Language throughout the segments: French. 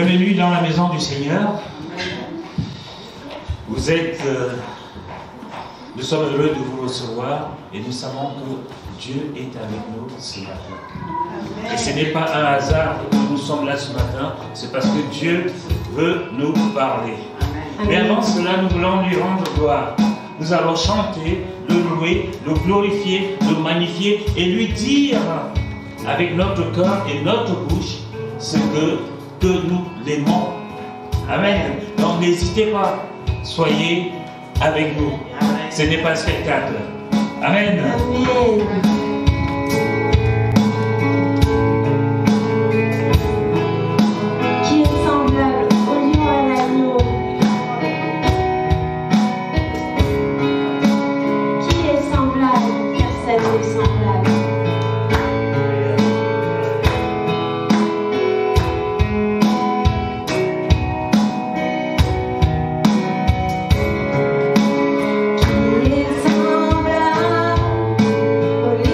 Bienvenue dans la maison du Seigneur. Vous êtes, nous sommes heureux de vous recevoir et nous savons que Dieu est avec nous ce matin. Et ce n'est pas un hasard que nous sommes là ce matin, c'est parce que Dieu veut nous parler. Mais avant cela, nous voulons lui rendre gloire. Nous allons chanter, le louer, le glorifier, le magnifier et lui dire avec notre cœur et notre bouche ce que nous l'aimons. Amen. Donc n'hésitez pas, soyez avec nous. Ce n'est pas un spectacle. Amen. Amen. Qui est semblable au lion et à l'agneau? Qui est semblable? Personne n'est semblable. Qui est semblable au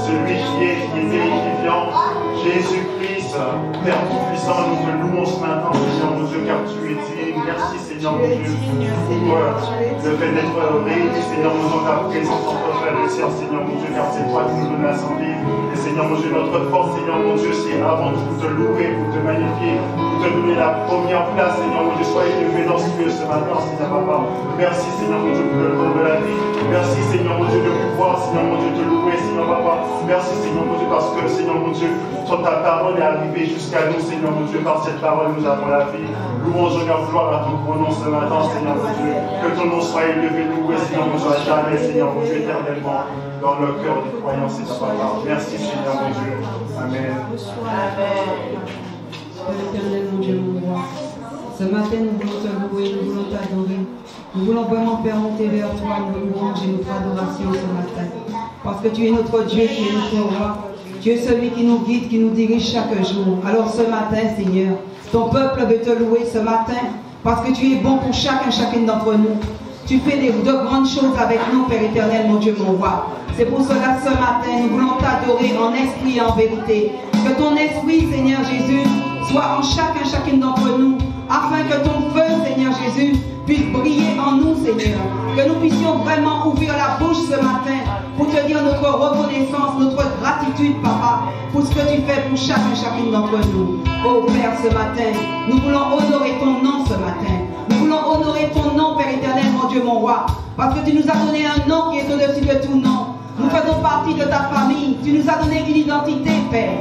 celui qui est né, qui vient, Jésus-Christ, Père Tout-Puissant, nous te louons ce matin, Seigneur mon Dieu, car tu es digne. Merci, Seigneur mon Dieu, pour le fait d'être réuni, Seigneur mon Dieu, ta présence entre frères et sœurs, Seigneur mon Dieu, car c'est toi qui nous donnes la santé. Et Seigneur mon Dieu, notre force, Seigneur mon Dieu, c'est avant tout te louer, pour te magnifier, pour te donner la première place, Seigneur mon Dieu, soyez élevé dans ce lieu ce matin, Seigneur Papa. Merci, Seigneur mon Dieu, pour le don de la vie. Merci, Seigneur mon Dieu, de pouvoir, Seigneur mon Dieu, te louer, Seigneur Papa. Merci, Seigneur mon Dieu, parce que, Seigneur mon Dieu, ta parole est arrivée jusqu'à nous, Seigneur mon Dieu. Par cette parole, nous avons la vie. Louange, regarde, gloire à ton gros nom ce matin, Seigneur mon Dieu. Que ton nom soit élevé, loué, Seigneur mon Dieu, à jamais, Seigneur mon Dieu, éternellement, dans le cœur des croyants, Seigneur Papa. Merci, Seigneur mon Dieu. Amen. L'éternel, mon Dieu, mon roi. Ce matin, nous voulons te louer, nous voulons t'adorer. Nous voulons vraiment faire monter vers toi nos louanges et notre adoration ce matin. Parce que tu es notre Dieu, tu es notre roi. Tu es celui qui nous guide, qui nous dirige chaque jour. Alors ce matin, Seigneur, ton peuple veut te louer ce matin parce que tu es bon pour chacune d'entre nous. Tu fais de grandes choses avec nous, Père éternel, mon Dieu, mon roi. C'est pour cela ce matin, nous voulons t'adorer en esprit et en vérité. Que ton esprit, Seigneur Jésus, soit en chacune d'entre nous, afin que ton feu, Seigneur Jésus, puisse briller en nous, Seigneur. Que nous puissions vraiment ouvrir la bouche ce matin pour te dire notre reconnaissance, notre gratitude, Papa, pour ce que tu fais pour chacune d'entre nous. Oh Père, ce matin, nous voulons honorer ton nom ce matin. Nous voulons honorer ton nom, Père éternel, mon Dieu, mon roi, parce que tu nous as donné un nom qui est au-dessus de tout nom. Nous faisons partie de ta famille. Tu nous as donné une identité, Père.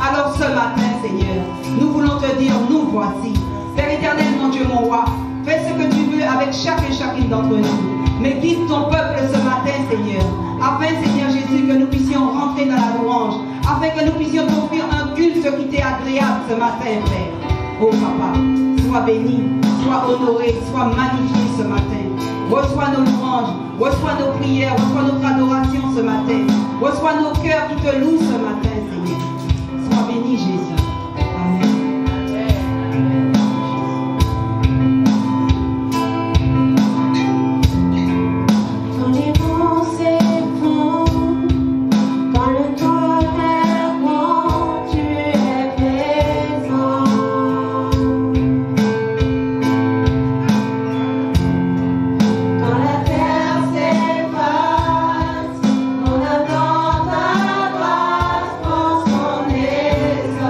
Alors ce matin, Seigneur, nous voulons te dire, nous voici. Père éternel, mon Dieu, mon roi, fais ce que tu veux avec chacune d'entre nous. Mais guide ton peuple ce matin, Seigneur, afin, Seigneur Jésus, que nous puissions rentrer dans la louange, afin que nous puissions t'offrir un culte qui t'est agréable ce matin, Père. Oh Papa, sois béni, sois honoré, sois magnifié ce matin. Reçois nos louanges, reçois nos prières, reçois notre adoration ce matin. Reçois nos cœurs qui te louent ce matin, Seigneur. Sois béni, Jésus. Amen.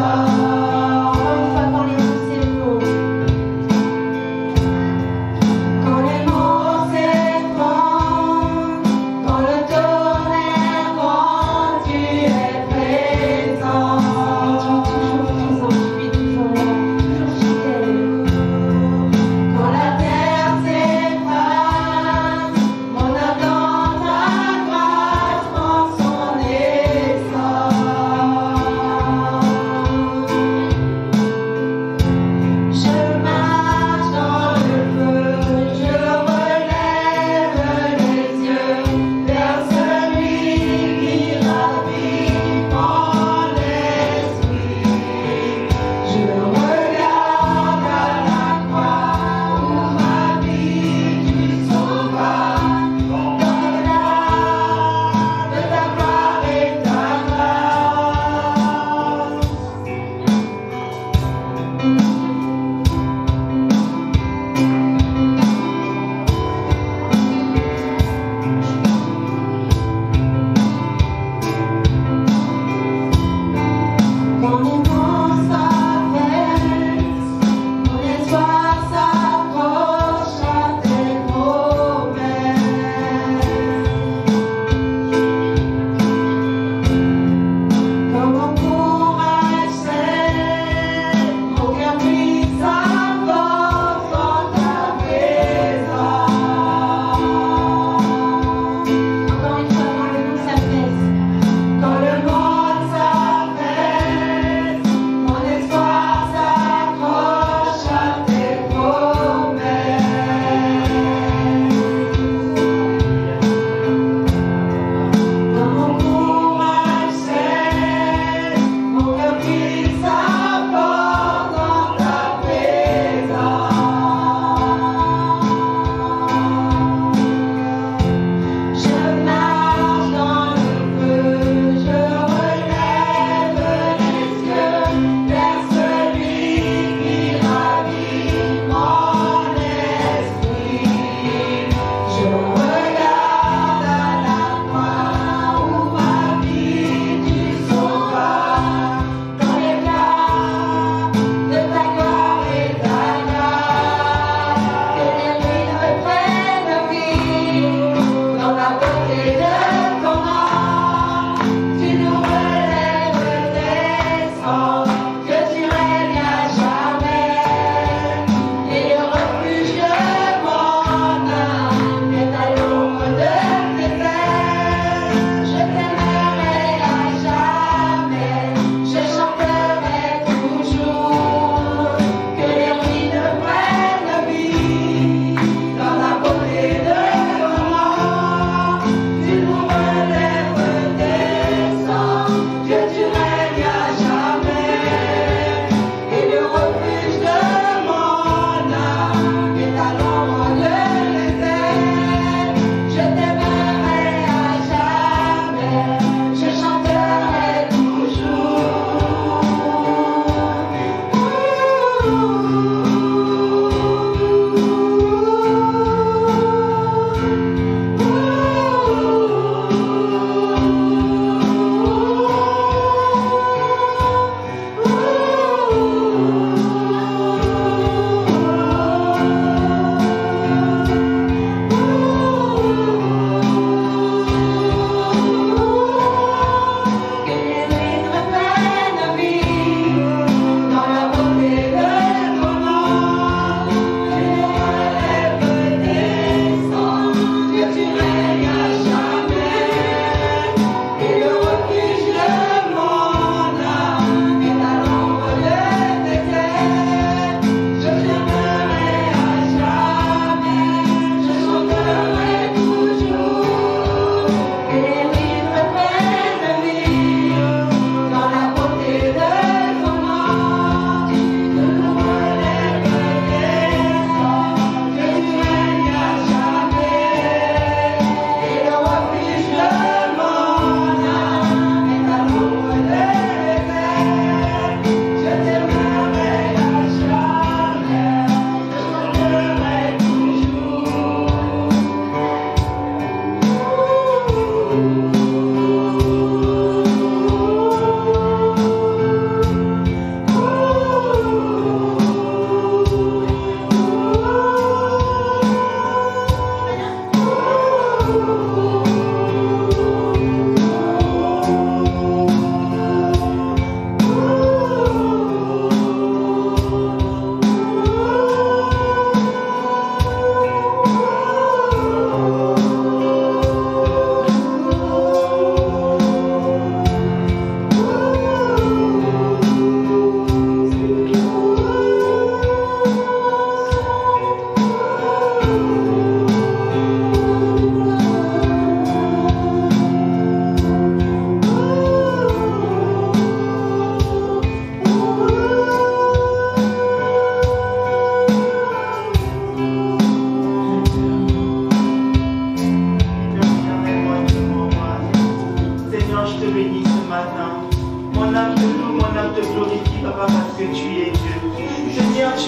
Oh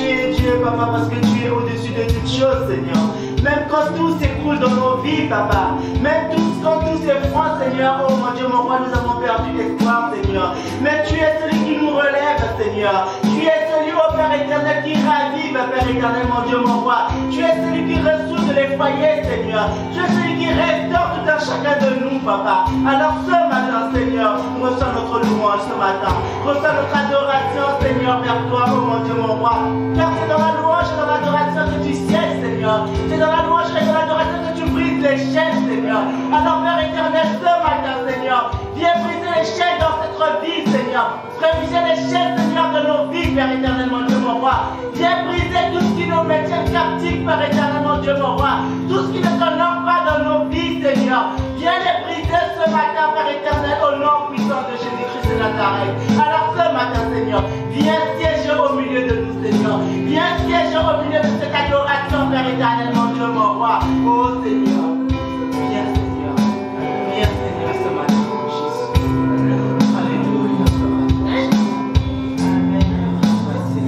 tu es Dieu, papa, parce que tu es au-dessus de toutes choses, Seigneur. Même quand tout s'écroule dans nos vies, papa. Même quand tout s'effondre, Seigneur. Oh mon Dieu, mon roi, nous avons perdu l'espoir, Seigneur. Mais tu es celui qui nous relève, Seigneur. Tu es celui, oh Père éternel, qui ravive, Père éternel, mon Dieu, mon roi. Tu es celui qui ressource les foyers, Seigneur. Tu es celui qui restaure tout un chacun de nous, papa. Alors ce matin, Seigneur, reçois notre louange ce matin. Reçois notre adoration, Seigneur, vers toi, oh mon Dieu, mon roi. Car c'est dans la louange et dans l'adoration que tu sièges, Seigneur. C'est dans la louange et dans l'adoration que tu brises les chaînes, Seigneur. Alors, Père éternel, ce matin, Seigneur, viens briser les chaînes dans cette vie, Seigneur. Briser les chaînes, Seigneur, de nos vies, Père éternel, mon Dieu, mon roi. Viens briser tout ce qui nous maintient captifs, Père éternel, mon Dieu, mon roi. Tout ce qui ne t'honore pas dans nos vies, Seigneur. Viens les briser ce matin, Père éternel, au nom puissant de Jésus-Christ de Nazareth. Alors, ce matin, Seigneur, viens siéger au milieu de nous, Seigneur. Viens siéger au milieu de cette adoration, Père éternel, mon Dieu, mon roi. Oh, Seigneur. Viens, Seigneur. Viens, Seigneur, ce matin, oh Jésus. Alléluia, ce matin. Amen. Merci,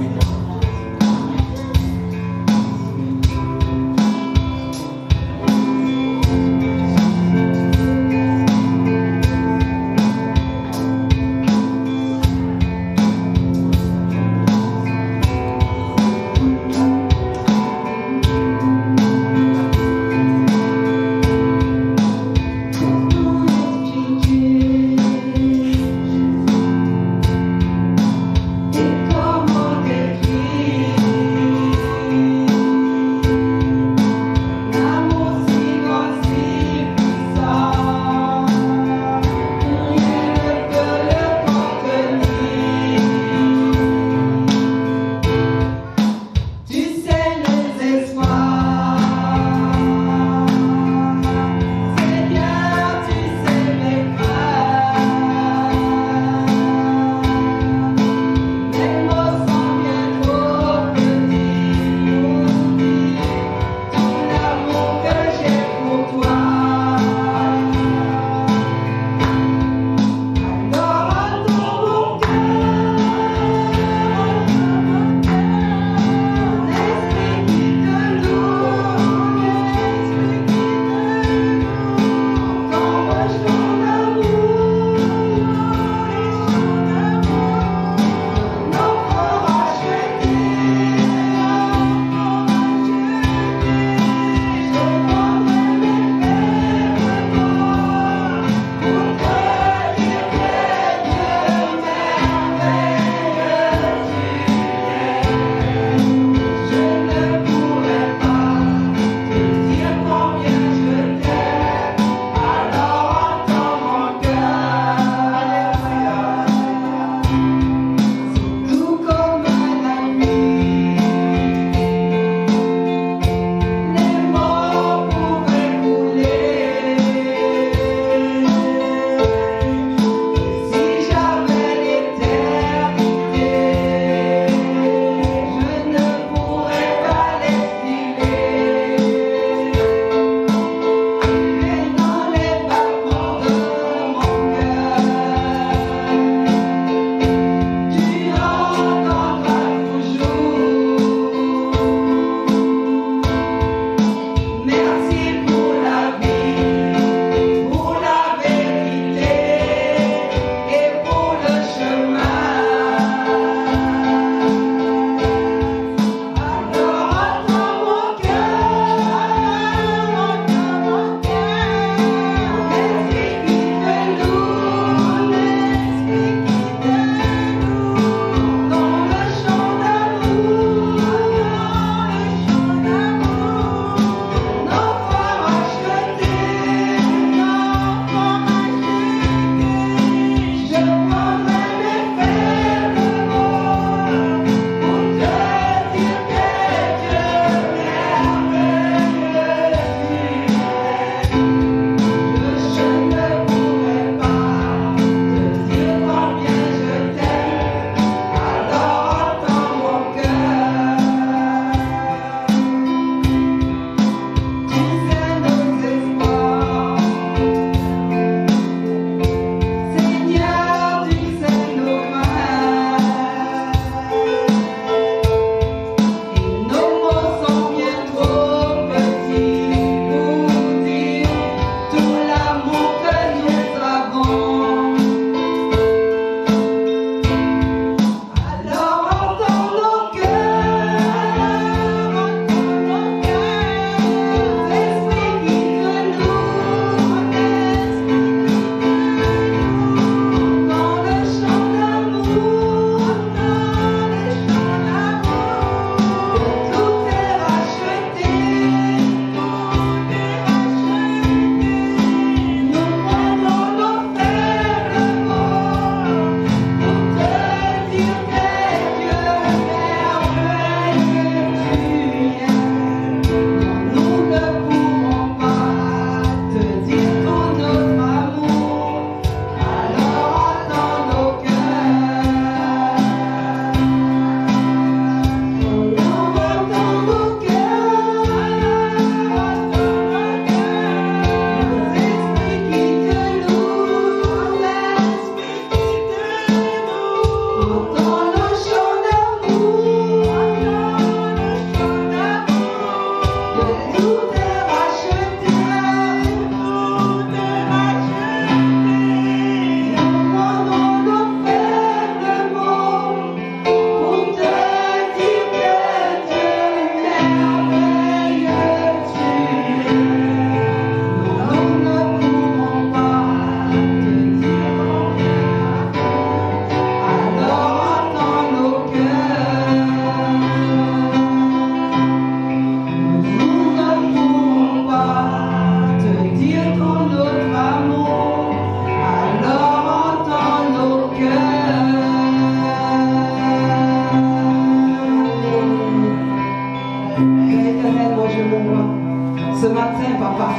Dieu mon roi. Ce matin, papa,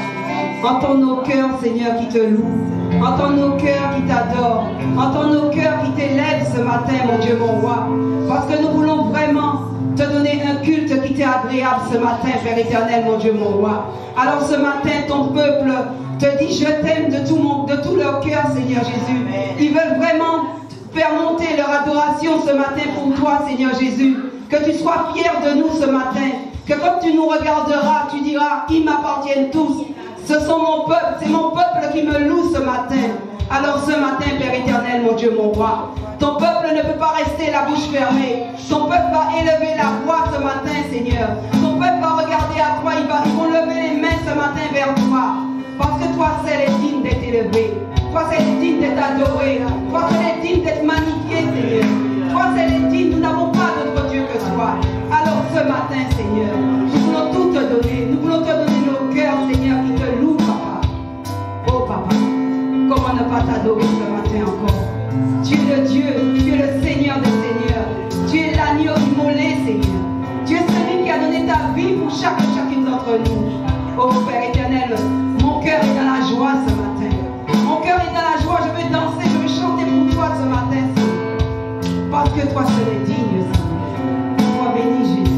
entends nos cœurs, Seigneur, qui te louent. Entends nos cœurs qui t'adorent. Entends nos cœurs qui t'élèvent ce matin, mon Dieu, mon roi. Parce que nous voulons vraiment te donner un culte qui t'est agréable ce matin, Père éternel, mon Dieu, mon roi. Alors ce matin, ton peuple te dit, je t'aime de tout leur cœur, Seigneur Jésus. Ils veulent vraiment faire monter leur adoration ce matin pour toi, Seigneur Jésus. Que tu sois fier de nous ce matin. Que quand tu nous regarderas, tu diras, ils m'appartiennent tous. Ce sont mon peuple, c'est mon peuple qui me loue ce matin. Alors ce matin, Père éternel, mon Dieu, mon roi, ton peuple ne peut pas rester la bouche fermée. Ton peuple va élever la voix ce matin, Seigneur. Ton peuple va regarder à toi, ils vont lever les mains ce matin vers toi. Parce que toi seul est digne d'être élevé. Toi seul est digne d'être adoré. Toi seul est digne d'être magnifié, Seigneur. Toi seul est digne, nous n'avons pas d'autre Dieu que toi. Alors ce matin, Seigneur, nous voulons tout te donner. Nous voulons te donner nos cœurs, Seigneur, qui te louent, papa. Oh, papa, comment ne pas t'adorer ce matin encore? Tu es le Dieu, tu es le Seigneur des Seigneurs. Tu es l'agneau immolé, Seigneur. Tu es celui qui a donné ta vie pour chacune d'entre nous. Oh, Père éternel, mon cœur est dans la joie ce matin. Mon cœur est dans la joie, je veux danser, je veux chanter pour toi ce matin, Seigneur. Parce que toi seul est digne, Seigneur. Sois béni, Jésus.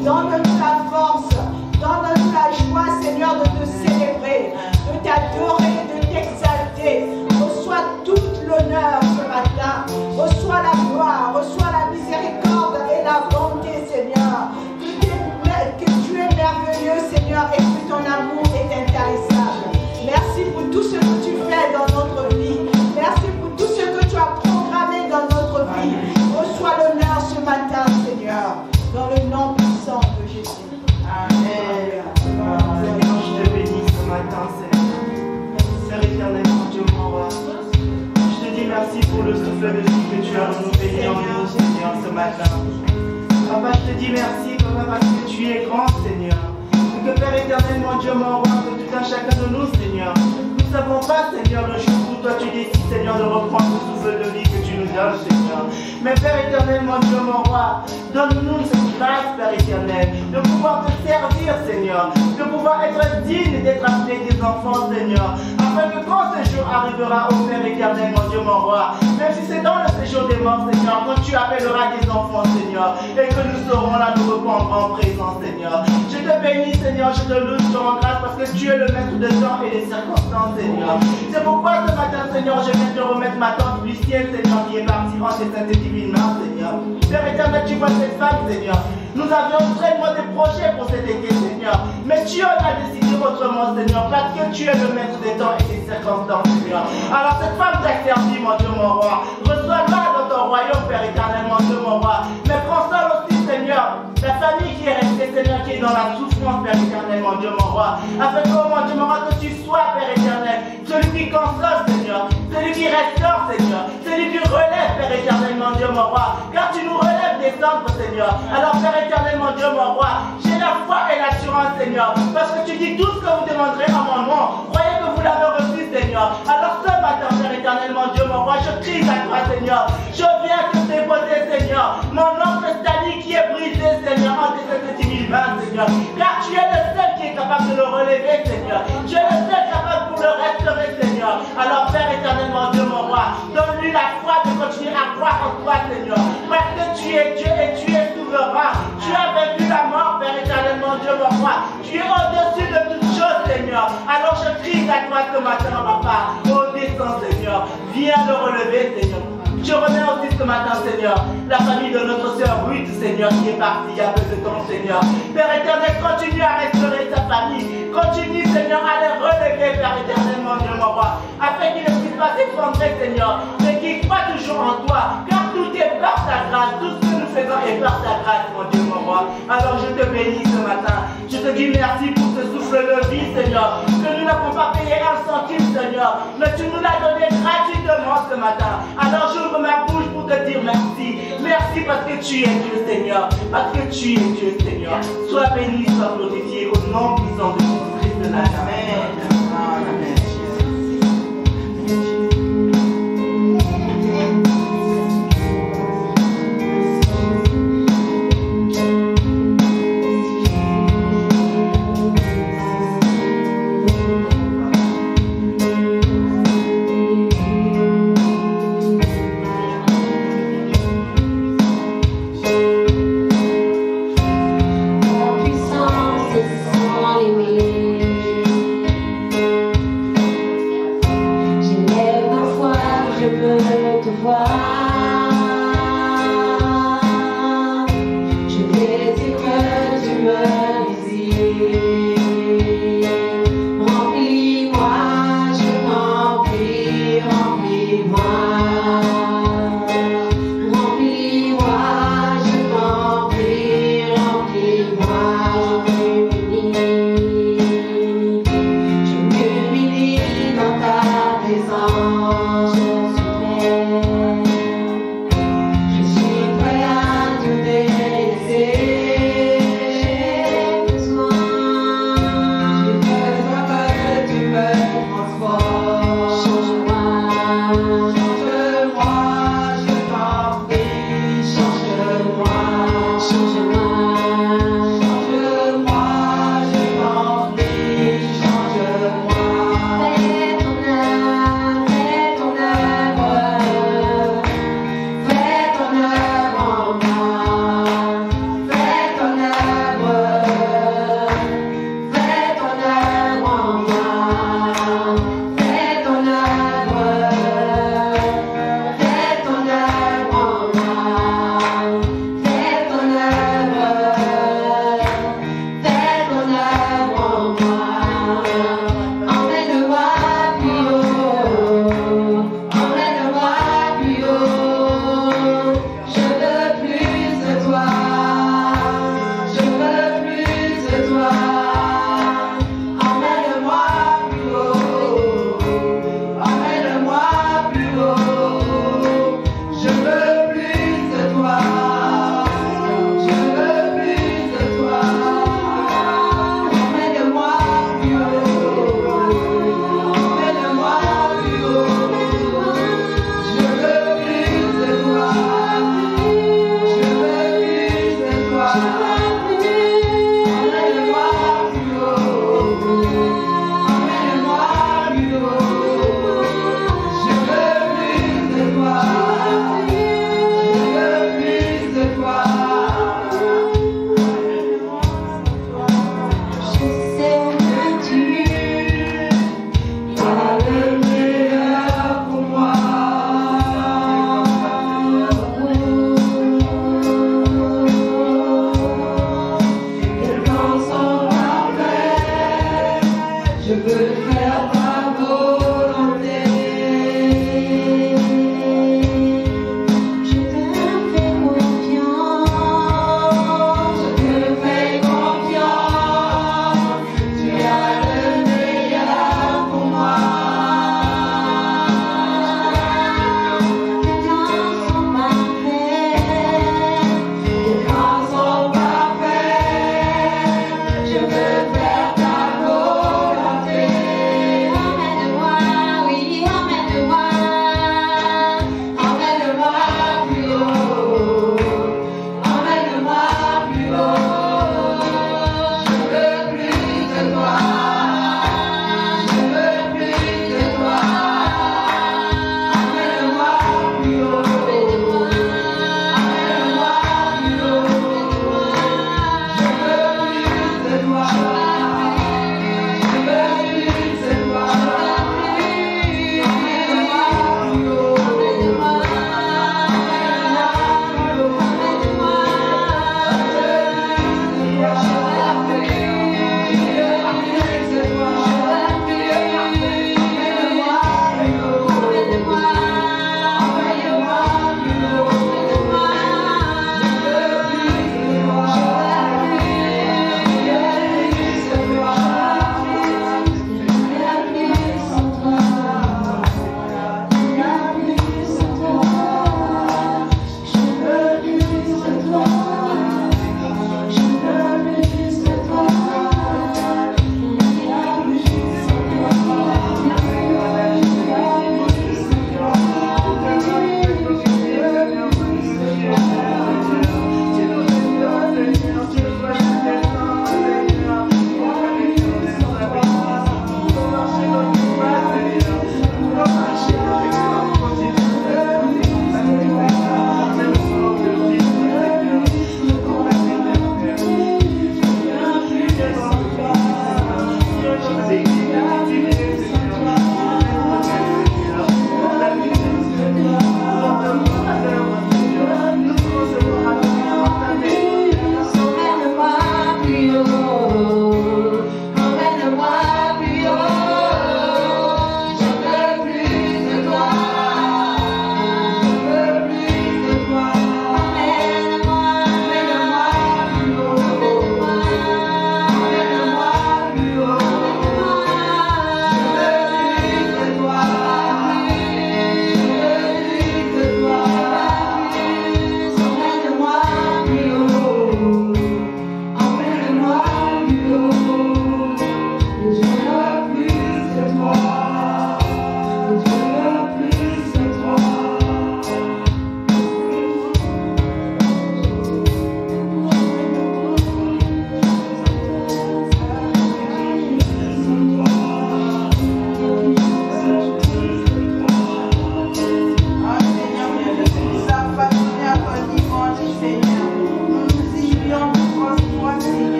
Donne-nous la force, donne-nous la joie, Seigneur, de te célébrer, de t'adorer, de t'exalter. Reçois toute l'honneur ce matin. Reçois la gloire, reçois la miséricorde et la bonté, Seigneur. Que tu es merveilleux, Seigneur, et que ton amour est intarissable. Merci pour tout ce que tu fais dans notre vie. Merci pour tout ce que tu as programmé dans notre vie. Reçois l'honneur ce matin, Seigneur, dans le nom puissant de Jésus. Amen. Seigneur, je te bénis ce matin, Seigneur. Père éternel, mon Dieu, mon roi. Je te dis merci pour le souffle de vie que tu as renouvelé en nous, Seigneur, ce matin. Papa, je te dis merci, Papa, parce que tu es grand, Seigneur. Et que Père éternel, mon Dieu, mon roi, que tout un chacun de nous, Seigneur, nous ne savons pas, Seigneur, le jour où toi tu décides, Seigneur, de reprendre le souffle de vie que tu nous donnes, Seigneur. Mais Père éternel, mon Dieu, mon roi, donne-nous cette grâce, Père éternel, de pouvoir te servir, Seigneur, de pouvoir être digne d'être appelé des enfants, Seigneur, afin que quand ce jour arrivera, au Père éternel, mon Dieu, mon roi, même si c'est dans le séjour des morts, Seigneur, quand tu appelleras des enfants, Seigneur, et que nous serons là, nous reprendrons en présence, Seigneur. Je te bénis, Seigneur, je te loue, je te rends grâce parce que tu es le maître de temps et des circonstances, Seigneur. C'est pourquoi ce matin, Seigneur, je viens te remettre ma tante Lucienne, Seigneur, qui est partie en tes saintes et divines mains, Seigneur. Père éternel, tu vois cette femme, Seigneur. Nous avions extrêmement des projets pour cet été, Seigneur. Mais tu en as décidé autrement, Seigneur, parce que tu es le maître des temps et des circonstances, Seigneur. Alors cette femme t'a servi, mon Dieu, mon roi. Reçois-la dans ton royaume, Père éternel, mon Dieu, mon roi. Mais prends ça aussi, Seigneur, la famille qui est restée, Seigneur, qui est dans la souffrance, Père éternel, mon Dieu, mon roi. Afin que, mon Dieu, mon roi, que tu sois, Père éternel, celui qui console, Seigneur, celui qui restaure, Seigneur, celui qui relève, Père éternel, mon Dieu, mon roi. Car tu nous relèves des cendres, Seigneur. Alors, Père éternel, mon Dieu, mon roi, j'ai la foi et l'assurance, Seigneur, parce que tu dis tout ce que vous demanderez en mon nom. Croyez que vous l'avez reçu, Seigneur. Alors ce matin, Père éternel, mon Dieu, mon roi, je crie à toi, Seigneur. Je viens te déposer, Seigneur, mon oncle Stanley qui est brisé, Seigneur, en tes 70 000 mains, Seigneur. Car tu es le seul qui est capable de le relever, Seigneur. Tu es le seul capable pour le restaurer, Seigneur. Alors, Père éternel, mon Dieu, mon roi, donne-lui la foi de continuer à croire en toi, Seigneur. Parce que tu es Dieu et tu es souverain. Tu as vaincu la mort, Père éternel, mon Dieu, mon roi. Tu es au-dessus de toutes choses, Seigneur. Alors je crie à toi ce matin, papa. Oh, descends, Seigneur. Viens le relever, Seigneur. Je remets aussi ce matin, Seigneur, la famille de notre sœur Ruth, Seigneur, qui est partie il y a peu de temps, Seigneur. Père éternel, continue à restaurer sa famille. Continue, Seigneur, à les relever, Père éternel, mon Dieu, mon roi. Afin qu'ils ne puissent pas s'effondrer, Seigneur, mais qu'ils croient toujours en toi. Car tout est par ta grâce. Tout ce que nous faisons est par ta grâce, mon Dieu, mon roi. Alors je te bénis ce matin. Je te dis merci pour ce souffle de vie, Seigneur. Que nous n'avons pas payé un centime, Seigneur. Mais tu nous l'as donné gratuitement ce matin. Alors j'ouvre ma bouche pour te dire merci. Merci parce que tu es Dieu, Seigneur. Parce que tu es Dieu, Seigneur. Sois béni, sois glorifié au nom puissant de Jésus-Christ de Nazareth. Amen. Amen. Dans ta présence, je suis prêt.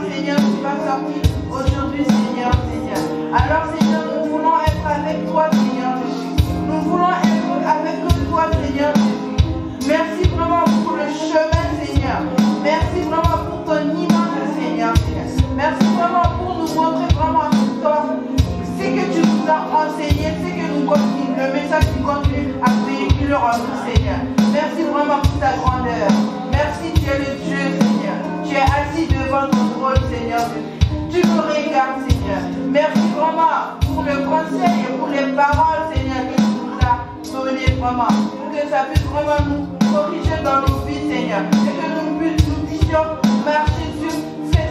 Seigneur, tu vas sortir aujourd'hui, Seigneur, Seigneur. Alors, Seigneur, nous voulons être avec toi, Seigneur Jésus. Nous voulons être avec toi, Seigneur Jésus. Merci vraiment pour le chemin, Seigneur. Merci vraiment pour ton image, Seigneur, Seigneur. Merci vraiment pour nous montrer vraiment ce que tu nous as enseigné, ce que nous continuons, le message qui continue à véhiculer en nous, Seigneur. Merci vraiment pour ta grandeur. Merci, tu es le Dieu, Seigneur. Tu es assis devant ton trône, Seigneur. Tu nous regardes, Seigneur. Merci vraiment pour le conseil et pour les paroles, Seigneur, que tu nous as données vraiment. Pour que ça puisse vraiment nous corriger dans nos vies, Seigneur. Et que nous puissions marcher sur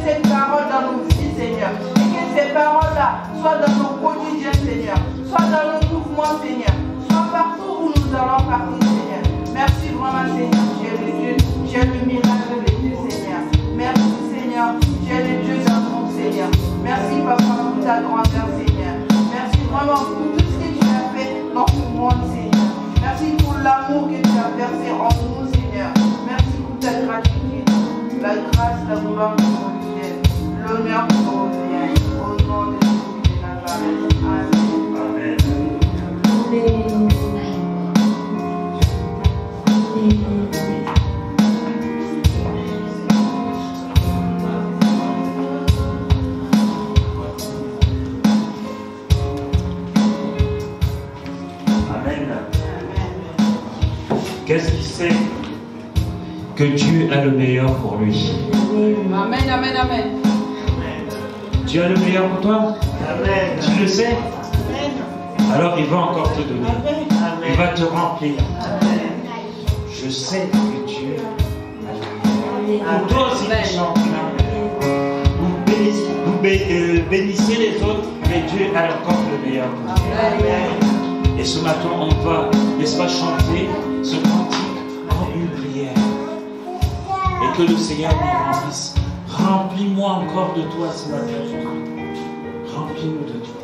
cette parole dans nos vies, Seigneur. Et que ces paroles-là soient dans nos quotidiens, Seigneur. Soient dans nos mouvements, Seigneur. Soient partout où nous allons partir, Seigneur. Merci vraiment, Seigneur. Tu es le Dieu. Tu es le miracle de Dieu, Seigneur. Merci, Seigneur. Tu es le Dieu d'amour, Seigneur. Merci, Papa, pour ta grandeur, Seigneur. Merci vraiment pour tout ce que tu as fait dans ce monde, Seigneur. Merci pour l'amour que tu as versé en nous, Seigneur. Merci pour ta gratitude. La grâce, la gloire qui nous revient. L'honneur qui nous revient. Au nom de Jésus de Nazareth. Amen. Amen. Qu'est-ce qu'il sait que Dieu a le meilleur pour lui? Amen, amen, amen. Dieu a le meilleur pour toi? Amen. Tu le sais? Amen. Alors il va encore te donner. Amen. Il va te remplir. Amen. Je sais que Dieu a le meilleur. Toi aussi tu chantes. Vous bénissez les autres, mais Dieu a encore le meilleur pour toi. Amen. Et ce matin, on va, n'est-ce pas, chanter ce cantique en une prière. Et que le Seigneur nous remplisse. Remplis-moi encore de toi ce matin. Remplis-nous de toi.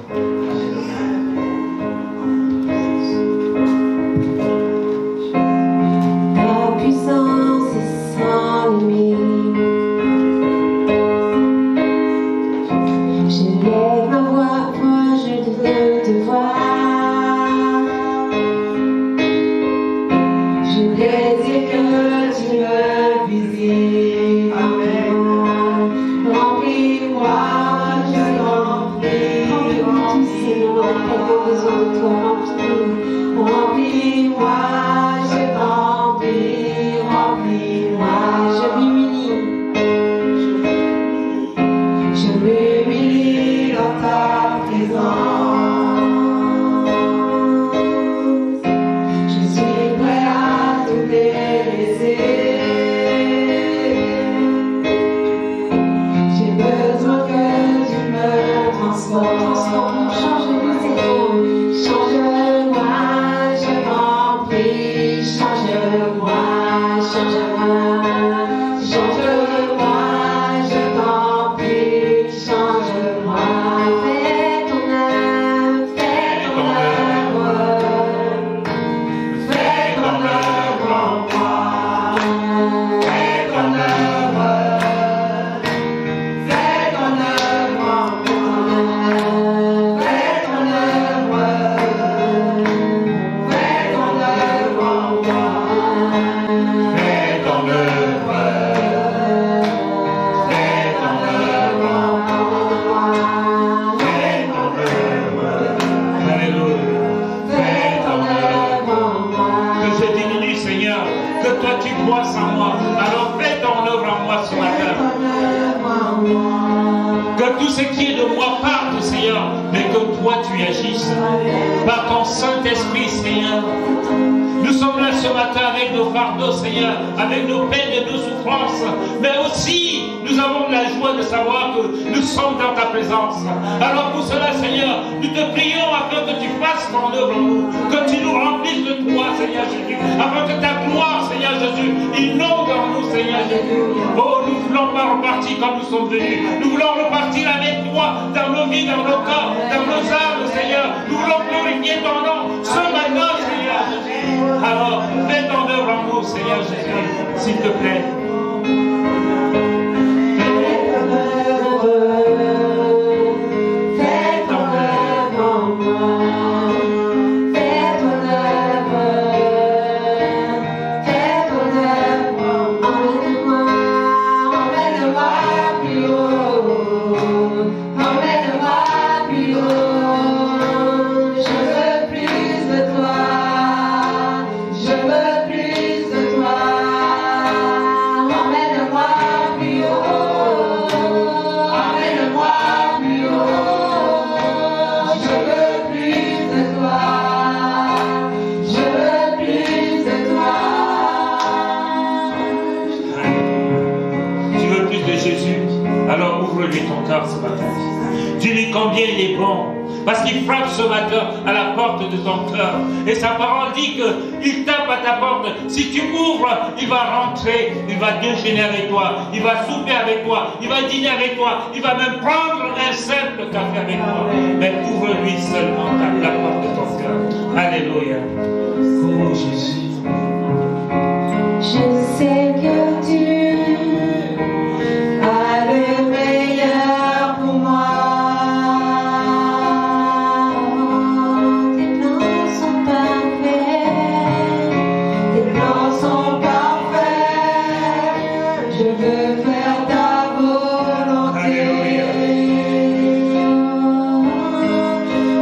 Ta puissance est sans limite. Je lève ma voix proche de te voir. Je désire que tu me visites. Amen. Remplis-moi, je remplis. Remplis-nous tous, Seigneur. Pas besoin de toi. Remplis-nous. Remplis-moi, je remplis. Remplis-moi, je m'humilie. Je m'humilie dans ta présence. Je suis prêt à tout délaisser. J'ai besoin que tu me transformes. Change-moi, Seigneur. Change-moi, je m'en prie. Change-moi, change-moi. Change-moi, je t'en prie. Change-moi. Fais ton œuvre, fais ton œuvre. Fais ton œuvre en moi. Fais ton œuvre. Fais ton œuvre en moi. Fais ton œuvre. Fais ton œuvre en moi. Fais ton œuvre. Fais ton œuvre moi. Fais ton œuvre. Alléluia. Fais ton œuvre en moi. Que je diminue, Seigneur. Que toi tu croisses en moi. Alors fais ton œuvre en moi ce matin. Que tout ce qui est de moi parte, Seigneur, mais que toi tu agisses par ton Saint-Esprit, Seigneur. Nous sommes là ce matin avec nos fardeaux, Seigneur, avec nos peines et nos souffrances, mais aussi nous avons la joie de savoir que nous sommes dans ta présence. Alors pour cela, Seigneur, nous te prions afin que tu fasses ton œuvre en nous, que tu nous remplisses de toi, Seigneur Jésus, afin que ta gloire, Seigneur Jésus, inonde en nous, Seigneur Jésus. Oh, nous ne voulons pas repartir comme nous sommes venus. Nous voulons repartir avec toi dans nos vies, dans nos corps, dans nos âmes, Seigneur. Nous voulons glorifier ton nom ce matin, Seigneur Jésus. Alors, fais ton œuvre en nous, Seigneur Jésus, s'il te plaît. Fais ton œuvre Alors ouvre-lui ton cœur ce matin. Dis-lui combien il est bon. Parce qu'il frappe ce matin à la porte de ton cœur. Et sa parole dit qu'il tape à ta porte. Si tu ouvres, il va rentrer. Il va déjeuner avec toi. Il va souper avec toi. Il va dîner avec toi. Il va même prendre un simple café avec toi. Mais ouvre-lui seulement la porte de ton cœur. Alléluia. Oh Jésus. Je sais que tu as le meilleur pour moi. Tes plans sont parfaits. Tes plans sont parfaits. Je veux faire ta volonté.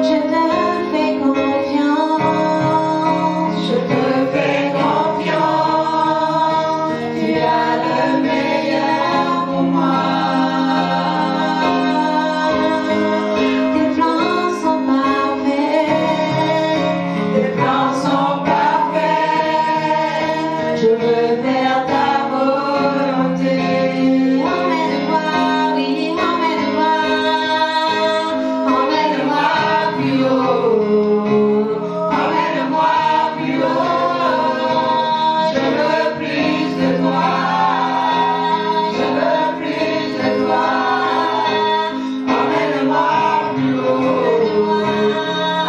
Je te fais confiance. Je te fais confiance. Tu as le meilleur pour moi. Tes plans sont parfaits. Tes plans sont parfaits. Je veux faire ta volonté. Emmène-moi, oui, emmène-moi. Emmène-moi plus haut. Emmène-moi plus haut. Je veux plus de toi. Je veux plus de toi. Emmène-moi plus haut.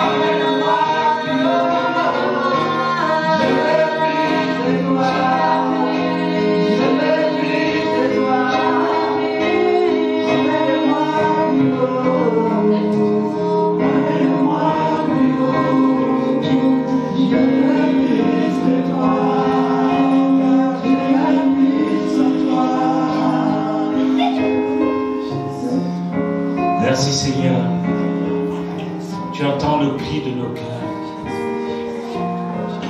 Emmène-moi plus haut. Je veux plus de toi. Je veux plus de toi. Emmène-moi plus haut. Emmène-moi plus haut. Je veux plus de toi. Je veux plus de toi. Merci Seigneur. Tu entends le cri de nos cœurs.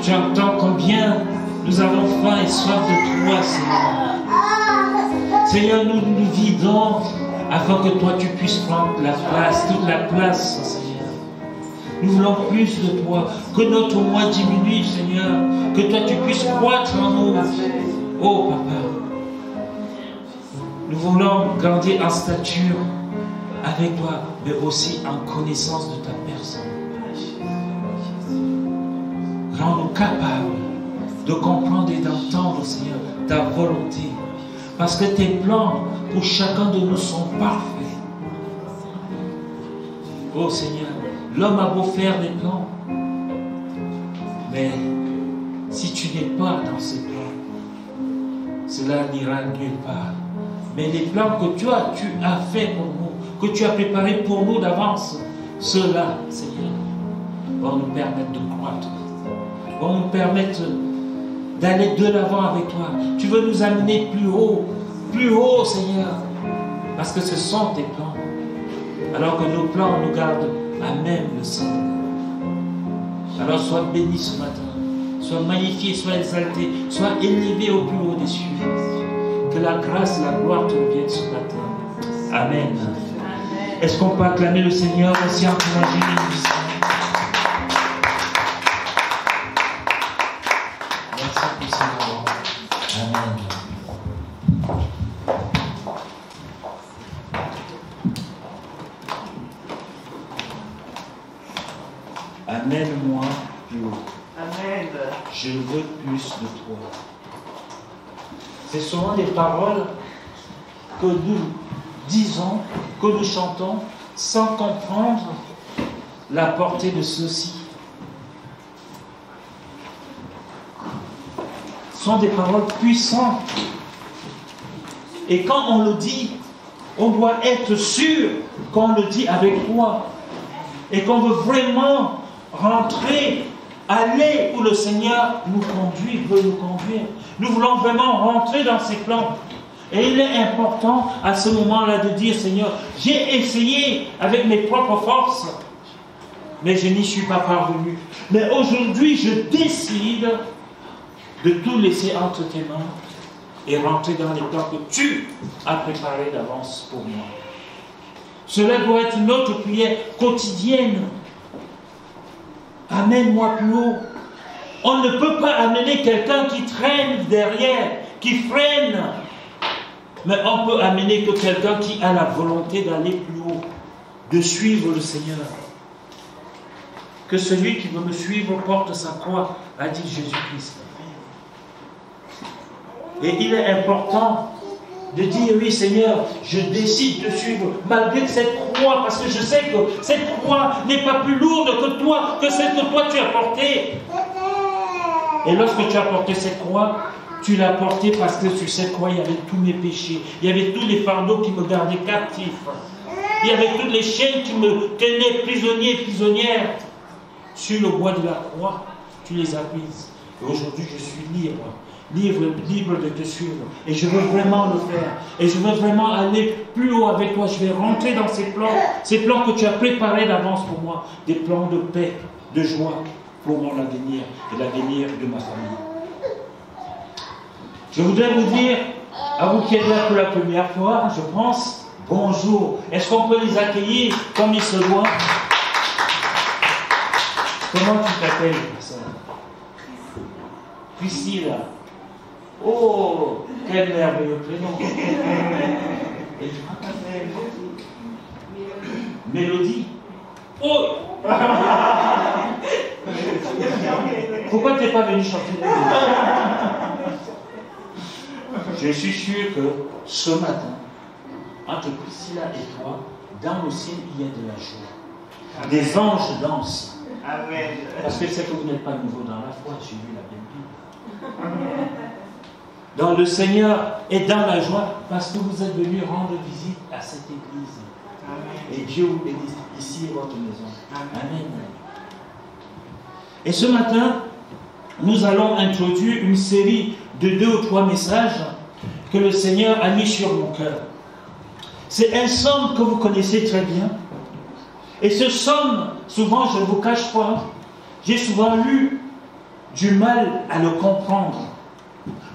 Tu entends combien nous avons faim et soif de toi, Seigneur. Seigneur, nous nous vidons afin que toi tu puisses prendre la place, toute la place, Seigneur. Nous voulons plus de toi, que notre moi diminue, Seigneur, que toi tu puisses croître en nous. Oh Papa, nous voulons grandir en stature avec toi, mais aussi en connaissance de ta personne. Rends-nous capables de comprendre et d'entendre, Seigneur, ta volonté. Parce que tes plans pour chacun de nous sont parfaits. Oh Seigneur, l'homme a beau faire des plans, mais si tu n'es pas dans ces plans, cela n'ira nulle part. Mais les plans que tu as fait pour nous, que tu as préparés pour nous d'avance, ceux-là, Seigneur, vont nous permettre de croître, vont nous permettre d'aller de l'avant avec toi. Tu veux nous amener plus haut, Seigneur, parce que ce sont tes plans. Alors que nos plans nous gardent à même le sol. Alors sois béni ce matin, sois magnifié, sois exalté, sois élevé au plus haut des cieux. Que la grâce, la gloire te reviennent ce matin. Amen. Est-ce qu'on peut acclamer le Seigneur aussi encourager les musiciens? Merci pour ce moment. Amen. Amène-moi plus haut. Amen. Je veux plus de toi. C'est souvent des paroles que nous disons, que nous chantons, sans comprendre la portée de ceci. Ce sont des paroles puissantes. Et quand on le dit, on doit être sûr qu'on le dit avec foi. Et qu'on veut vraiment rentrer, aller où le Seigneur nous conduit, veut nous conduire. Nous voulons vraiment rentrer dans ses plans. Et il est important à ce moment-là de dire, Seigneur, j'ai essayé avec mes propres forces, mais je n'y suis pas parvenu. Mais aujourd'hui, je décide de tout laisser entre tes mains et rentrer dans les plans que tu as préparés d'avance pour moi. Cela doit être notre prière quotidienne. Amène-moi plus haut. On ne peut pas amener quelqu'un qui traîne derrière, qui freine. mais on peut amener que quelqu'un qui a la volonté d'aller plus haut, de suivre le Seigneur. Que celui qui veut me suivre porte sa croix, a dit Jésus-Christ. Et il est important de dire, oui Seigneur, je décide de suivre, malgré cette croix, parce que je sais que cette croix n'est pas plus lourde que toi, que celle que toi tu as portée. Et lorsque tu as porté cette croix, tu l'as portée parce que sur cette croix, il y avait tous mes péchés, il y avait tous les fardeaux qui me gardaient captif, il y avait toutes les chaînes qui me tenaient prisonnier et prisonnière. Sur le bois de la croix, tu les as prises. Et aujourd'hui, je suis libre. Libre de te suivre. Et je veux vraiment le faire. Et je veux vraiment aller plus haut avec toi. Je vais rentrer dans ces plans que tu as préparés d'avance pour moi. Des plans de paix, de joie pour mon avenir et l'avenir de ma famille. Je voudrais vous dire, à vous qui êtes là pour la première fois, je pense, bonjour. Est-ce qu'on peut les accueillir comme il se doit? Comment tu t'appelles, personne? Priscilla. Oh, quel merveilleux prénom. Et comment t'appelles? Mélodie. Oh. Pourquoi tu n'es pas venu chanter la Mélodie? Je suis sûr que ce matin, entre Priscilla et toi, dans le ciel, il y a de la joie. Des anges dansent. Amen. Parce que c'est que vous n'êtes pas nouveau dans la foi, j'ai lu la Bible. Dans le Seigneur et dans la joie, parce que vous êtes venus rendre visite à cette église. Amen. Et Dieu vous bénisse. Ici est votre maison. Amen. Et ce matin, nous allons introduire une série de 2 ou 3 messages que le Seigneur a mis sur mon cœur. C'est un psaume que vous connaissez très bien. Et ce psaume, souvent, je ne vous cache pas, j'ai souvent eu du mal à le comprendre.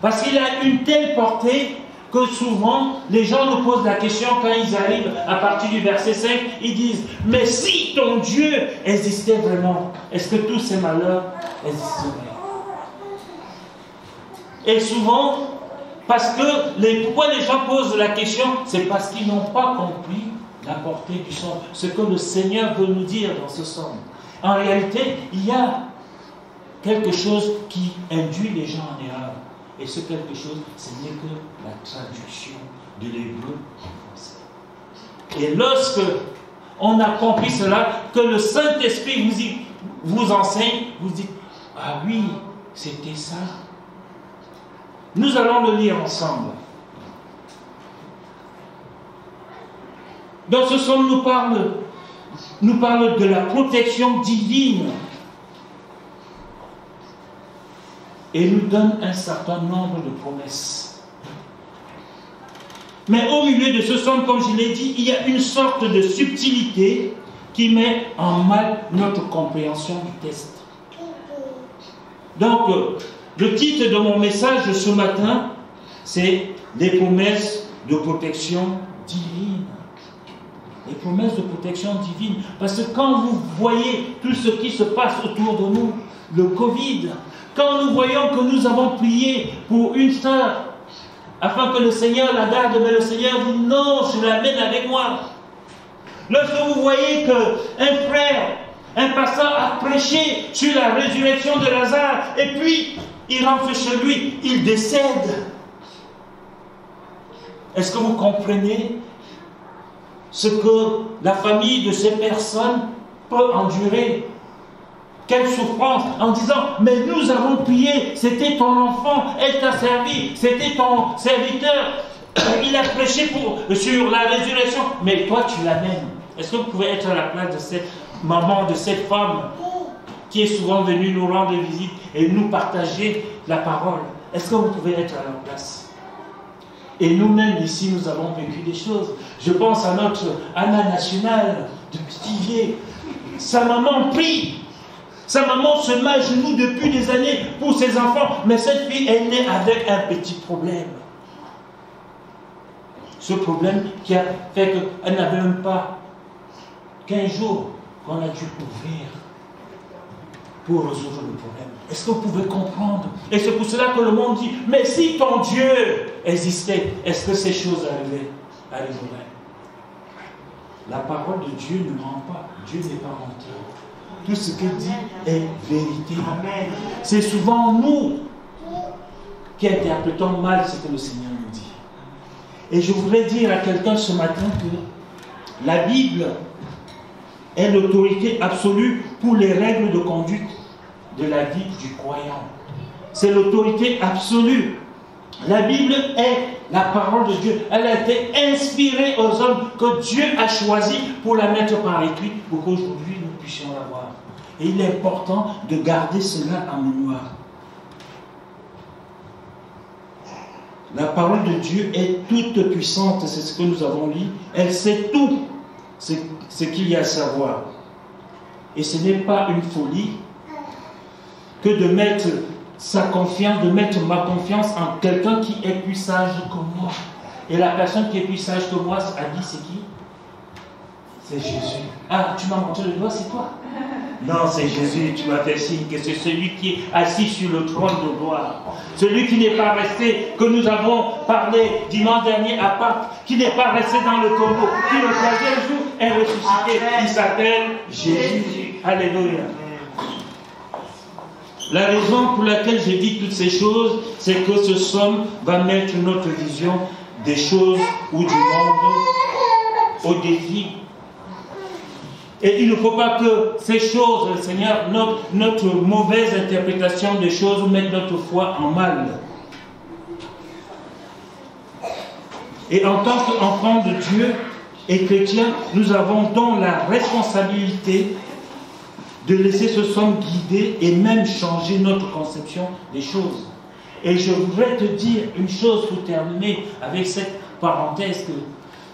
Parce qu'il a une telle portée que souvent, les gens nous posent la question quand ils arrivent à partir du verset 5, ils disent, mais si ton Dieu existait vraiment, est-ce que tous ces malheurs existeraient? Et souvent, parce que pourquoi les gens posent la question, c'est parce qu'ils n'ont pas compris la portée du psaume, ce que le Seigneur veut nous dire dans ce psaume. En réalité, il y a quelque chose qui induit les gens en erreur. Et ce quelque chose, ce n'est que la traduction de l'hébreu en français. Et lorsque on a compris cela, que le Saint-Esprit vous enseigne, vous dites, ah oui, c'était ça. Nous allons le lire ensemble. Dans ce psaume, nous parle de la protection divine et nous donne un certain nombre de promesses. Mais au milieu de ce psaume, comme je l'ai dit, il y a une sorte de subtilité qui met en mal notre compréhension du texte. Donc, le titre de mon message ce matin, c'est « Les promesses de protection divine ». Les promesses de protection divine. Parce que quand vous voyez tout ce qui se passe autour de nous, le Covid, quand nous voyons que nous avons prié pour une sœur, afin que le Seigneur la garde, mais le Seigneur dit non, je l'amène avec moi. Lorsque vous voyez qu'un frère, un pasteur a prêché sur la résurrection de Lazare, et puis il rentre chez lui, il décède. Est-ce que vous comprenez ce que la famille de ces personnes peut endurer? Quelle souffrance, en disant, mais nous avons prié, c'était ton enfant, elle t'a servi, c'était ton serviteur, il a prêché sur la résurrection, mais toi tu l'amènes. Est-ce que vous pouvez être à la place de cette maman, de cette femme qui est souvent venue nous rendre visite et nous partager la parole? Est-ce que vous pouvez être à leur place? Et nous-mêmes ici, nous avons vécu des choses. Je pense à notre Anna nationale de Pithiviers. Sa maman prie. Sa maman se met à genoux depuis des années pour ses enfants. Mais cette fille est née avec un petit problème. Ce problème qui a fait qu'elle n'avait même pas 15 jours qu'on a dû ouvrir pour résoudre le problème. Est-ce que vous pouvez comprendre? Et c'est pour cela que le monde dit, mais si ton Dieu existait, est-ce que ces choses arriveraient? La parole de Dieu ne ment pas. Dieu n'est pas menteur. Tout ce qu'il dit est vérité. Amen. C'est souvent nous qui interprétons mal ce que le Seigneur nous dit. Et je voudrais dire à quelqu'un ce matin que la Bible est l'autorité absolue pour les règles de conduite de la vie du croyant. C'est l'autorité absolue. La Bible est la parole de Dieu. Elle a été inspirée aux hommes que Dieu a choisi pour la mettre par écrit pour qu'aujourd'hui nous puissions la voir. Et il est important de garder cela en mémoire. La parole de Dieu est toute puissante, c'est ce que nous avons lu. Elle sait tout ce qu'il y a à savoir. Et ce n'est pas une folie que de mettre sa confiance, de mettre ma confiance en quelqu'un qui est plus sage que moi. Et la personne qui est plus sage que moi a dit c'est qui? C'est Jésus. Ah, tu m'as montré le doigt, c'est toi? Non, c'est Jésus, tu m'as fait signe que c'est celui qui est assis sur le trône de gloire. Celui qui n'est pas resté, que nous avons parlé dimanche dernier à Pâques, qui n'est pas resté dans le tombeau, qui le troisième jour est ressuscité. Il s'appelle Jésus. Alléluia. La raison pour laquelle je dis toutes ces choses, c'est que ce somme va mettre notre vision des choses ou du monde au défi. Et il ne faut pas que ces choses, Seigneur, notre mauvaise interprétation des choses mette notre foi en mal. Et en tant qu'enfants de Dieu et chrétiens, nous avons donc la responsabilité de laisser ce somme guider et même changer notre conception des choses. Et je voudrais te dire une chose pour terminer avec cette parenthèse, que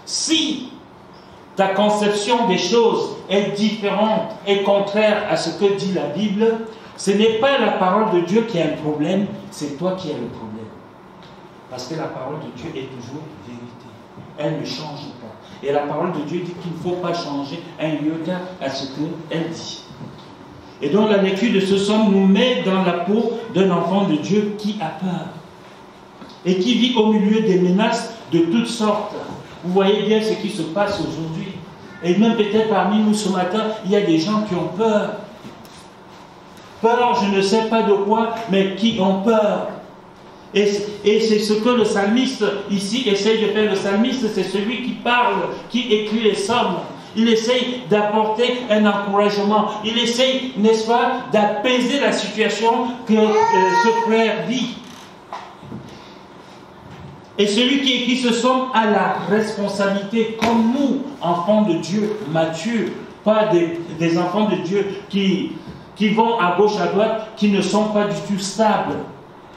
si ta conception des choses est différente et contraire à ce que dit la Bible, ce n'est pas la parole de Dieu qui a un problème, c'est toi qui as le problème. Parce que la parole de Dieu est toujours vérité. Elle ne change pas. Et la parole de Dieu dit qu'il ne faut pas changer un iota à ce qu'elle dit. Et donc la lecture de ce somme nous met dans la peau d'un enfant de Dieu qui a peur et qui vit au milieu des menaces de toutes sortes. Vous voyez bien ce qui se passe aujourd'hui. Et même peut-être parmi nous ce matin, il y a des gens qui ont peur. Peur, je ne sais pas de quoi, mais qui ont peur. Et c'est ce que le psalmiste ici essaye de faire. Le psalmiste, c'est celui qui parle, qui écrit les psaumes. Il essaye d'apporter un encouragement. Il essaye, n'est-ce pas, d'apaiser la situation que ce frère vit. Et celui qui écrit ce psaume a la responsabilité, comme nous, enfants de Dieu matures, pas des enfants de Dieu qui vont à gauche, à droite, qui ne sont pas du tout stables,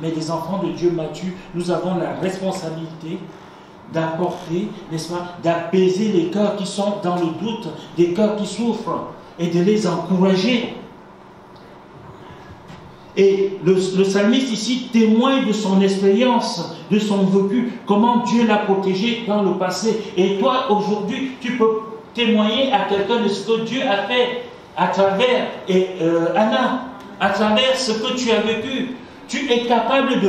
mais des enfants de Dieu matures. Nous avons la responsabilité d'apporter, n'est-ce pas, d'apaiser les cœurs qui sont dans le doute, des cœurs qui souffrent, et de les encourager. Et le psalmiste ici témoigne de son expérience, de son vécu, comment Dieu l'a protégé dans le passé. Et toi, aujourd'hui, tu peux témoigner à quelqu'un de ce que Dieu a fait à travers Anna, à travers ce que tu as vécu. Tu es capable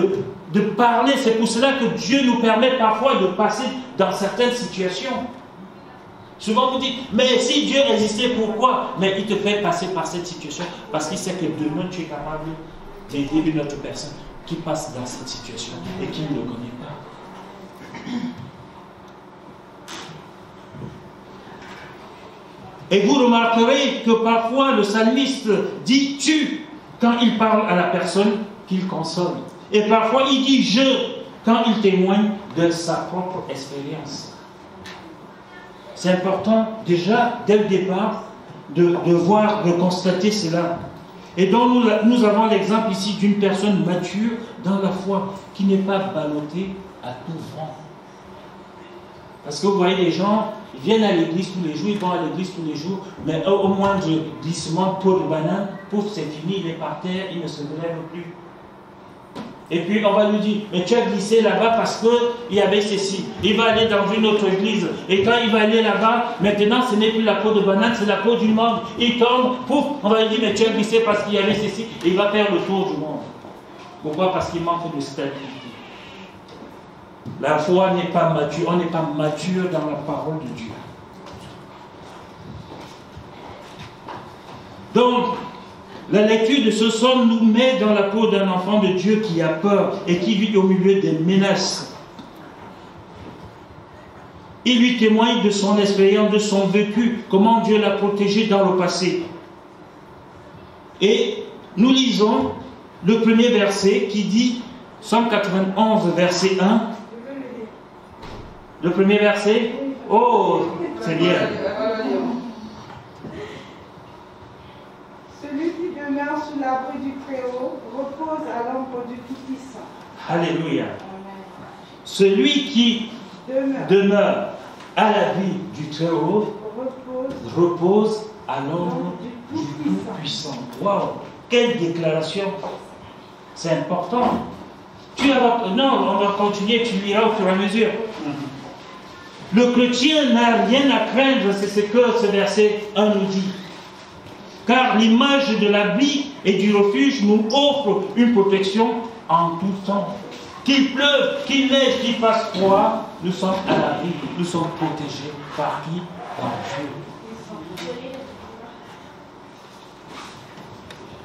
de parler. C'est pour cela que Dieu nous permet parfois de passer dans certaines situations. Souvent vous dites, mais si Dieu existait, pourquoi? Mais il te fait passer par cette situation parce qu'il sait que demain tu es capable d'aider une autre personne qui passe dans cette situation et qui ne le connaît pas. Et vous remarquerez que parfois le psalmiste dit tu quand il parle à la personne qu'il console. Et parfois il dit je quand il témoigne de sa propre expérience. C'est important déjà dès le départ de voir, de constater cela. Et donc nous avons l'exemple ici d'une personne mature dans la foi qui n'est pas ballottée à tout vent. Parce que vous voyez les gens, ils viennent à l'église tous les jours, ils vont à l'église tous les jours, mais au moindre glissement, pot de banane, pouf, c'est fini, il est par terre, il ne se relève plus. Et puis on va lui dire, mais tu as glissé là-bas parce qu'il y avait ceci. Il va aller dans une autre église. Et quand il va aller là-bas, maintenant ce n'est plus la peau de banane, c'est la peau d'une mangue. Il tombe, pouf, on va lui dire, mais tu as glissé parce qu'il y avait ceci. Et il va faire le tour du monde. Pourquoi? Parce qu'il manque de stabilité. La foi n'est pas mature, on n'est pas mature dans la parole de Dieu. Donc, la lecture de ce psaume nous met dans la peau d'un enfant de Dieu qui a peur et qui vit au milieu des menaces. Il lui témoigne de son expérience, de son vécu, comment Dieu l'a protégé dans le passé. Et nous lisons le premier verset qui dit, Psaume 91, verset 1. Le premier verset. Oh, c'est bien. Celui qui demeure sous l'abri du Très-Haut repose à l'ombre du Tout-Puissant. Alléluia. Celui qui demeure à l'abri du Très-Haut repose à l'ombre du Tout-Puissant. Waouh, quelle déclaration! C'est important. Non, on va continuer, tu liras au fur et à mesure. Le chrétien n'a rien à craindre, c'est ce que ce verset 1 nous dit. Car l'image de l'abri et du refuge nous offre une protection en tout temps. Qu'il pleuve, qu'il neige, qu'il fasse froid, nous sommes à l'abri, nous sommes protégés par qui? Par Dieu.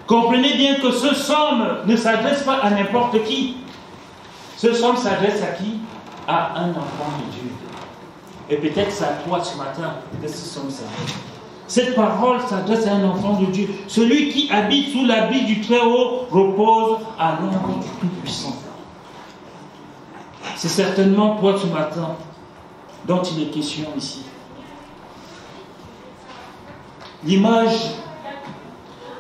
Comprenez bien que ce psaume ne s'adresse pas à n'importe qui. Ce psaume s'adresse à qui? À un enfant de Dieu. Et peut-être c'est à toi ce matin que ce psaume s'adresse. Cette parole s'adresse à un enfant de Dieu. Celui qui habite sous l'abri du Très-Haut repose à l'ombre du Tout-Puissant. C'est certainement toi ce matin dont il est question ici. L'image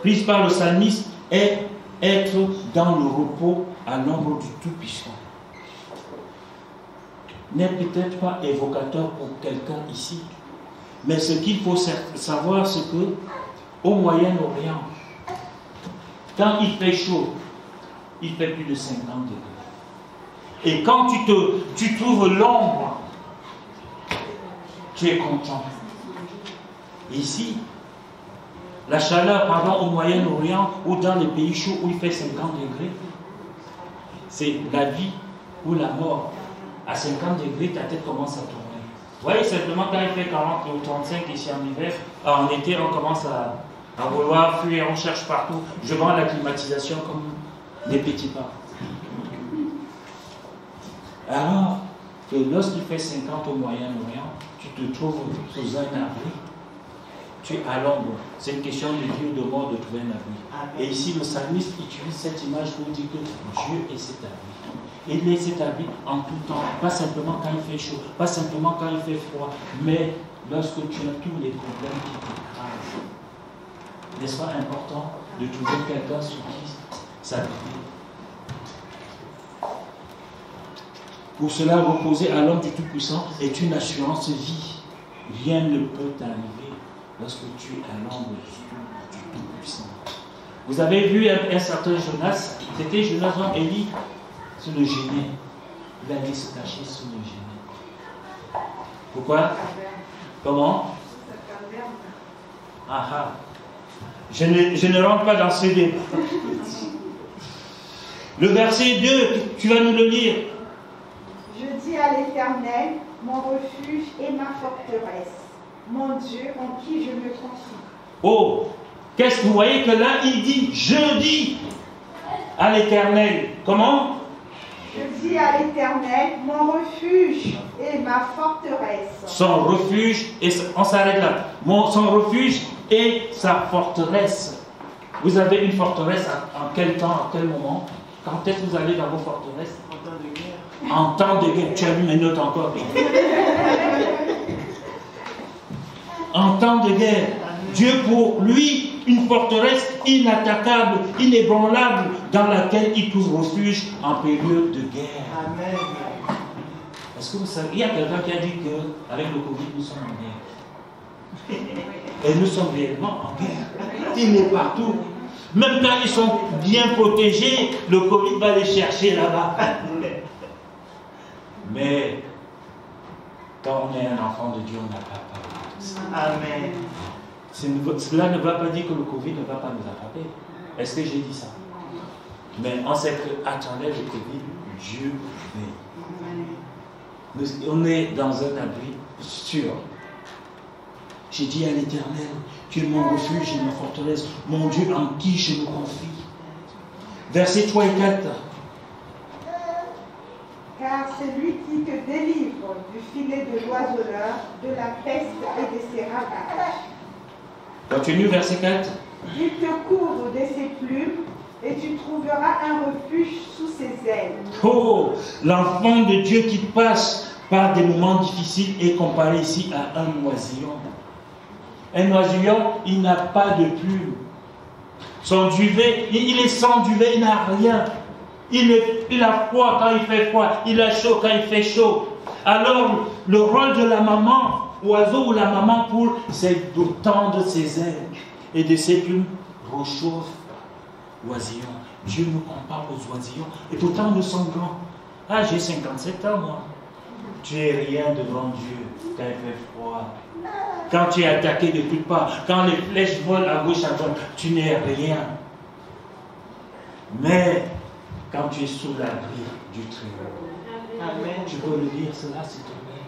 prise par le psalmiste est être dans le repos à l'ombre du Tout-Puissant. N'est peut-être pas évocateur pour quelqu'un ici, mais ce qu'il faut savoir, c'est que au Moyen-Orient, quand il fait chaud, il fait plus de 50 degrés. Et quand tu trouves l'ombre, tu es content. Ici, la chaleur, au Moyen-Orient ou dans les pays chauds où il fait 50 degrés, c'est la vie ou la mort. À 50 degrés, ta tête commence à tourner. Vous voyez, simplement quand il fait 40 ou 35 ici en hiver, en été, on commence à vouloir fuir, on cherche partout. Je vends la climatisation comme des petits pas. Alors que lorsqu'il fait 50 au Moyen-Orient, tu te trouves sous un abri, tu es à l'ombre. C'est une question de vie ou de mort de trouver un abri. Et ici, le psalmiste utilise cette image pour dire que Dieu est cet abri. Il est cet abri en tout temps, pas simplement quand il fait chaud, pas simplement quand il fait froid, mais lorsque tu as tous les problèmes qui t'écrasent. N'est-ce pas important de trouver quelqu'un sur qui s'appuyer? Pour cela, reposer à l'homme du Tout-Puissant est une assurance vie. Rien ne peut t'arriver lorsque tu es à l'ombre du Tout-Puissant. Vous avez vu un certain Jonas, c'était Jonas, Élie, sous le génie. Il allait se cacher sous le génie. Pourquoi? Comment? Ah. Je ne rentre pas dans ce débat. Le verset 2, tu vas nous le lire. Je dis à l'Éternel, mon refuge et ma forteresse, mon Dieu en qui je me confie. Oh, qu'est-ce que vous voyez que là, il dit, je dis à l'Éternel. Comment? Je dis à l'Éternel, mon refuge et ma forteresse. Son refuge, et on s'arrête là. Son refuge et sa forteresse. Vous avez une forteresse en quel temps, à quel moment? Quand est-ce que vous allez dans vos forteresses? En temps de guerre. En temps de guerre. Tu as vu mes notes encore. En temps de guerre. Dieu pour lui, une forteresse inattaquable, inébranlable, dans laquelle il trouve refuge en période de guerre. Amen. Est-ce que vous savez, il y a quelqu'un qui a dit qu'avec le Covid, nous sommes en guerre. Et nous sommes réellement en guerre. Il est partout. Même quand ils sont bien protégés, le Covid va les chercher là-bas. Mais quand on est un enfant de Dieu, on n'a pas peur de ça. Amen. Cela ne va pas dire que le Covid ne va pas nous attraper. Est-ce que j'ai dit ça? Mais on sait que, attendez le Covid, Dieu veille. On est dans un abri sûr. J'ai dit à l'Éternel, tu es mon refuge et ma forteresse, mon Dieu en qui je me confie. Versets 3 et 4. Car c'est lui qui te délivre du filet de l'oiseleur, de la peste et de ses ravages. Continue, verset 4. Il te couvre de ses plumes et tu trouveras un refuge sous ses ailes. Oh, l'enfant de Dieu qui passe par des moments difficiles est comparé ici à un oisillon. Un oisillon, il n'a pas de plumes. Son duvet, il est sans duvet, il n'a rien. Il a froid quand il fait froid, il a chaud quand il fait chaud. Alors, le rôle de la maman, oiseau ou la maman poule, c'est de tendre ses ailes et de ses plumes réchauffe l'oisillon. Dieu nous compare aux oisillons et pourtant nous sommes grands. Ah, j'ai 57 ans, moi. Tu es rien devant Dieu quand il fait froid. Quand tu es attaqué de toutes parts, quand les flèches volent à gauche à droite, tu n'es rien. Mais quand tu es sous l'abri du Très-Haut, tu peux le dire cela, s'il te plaît.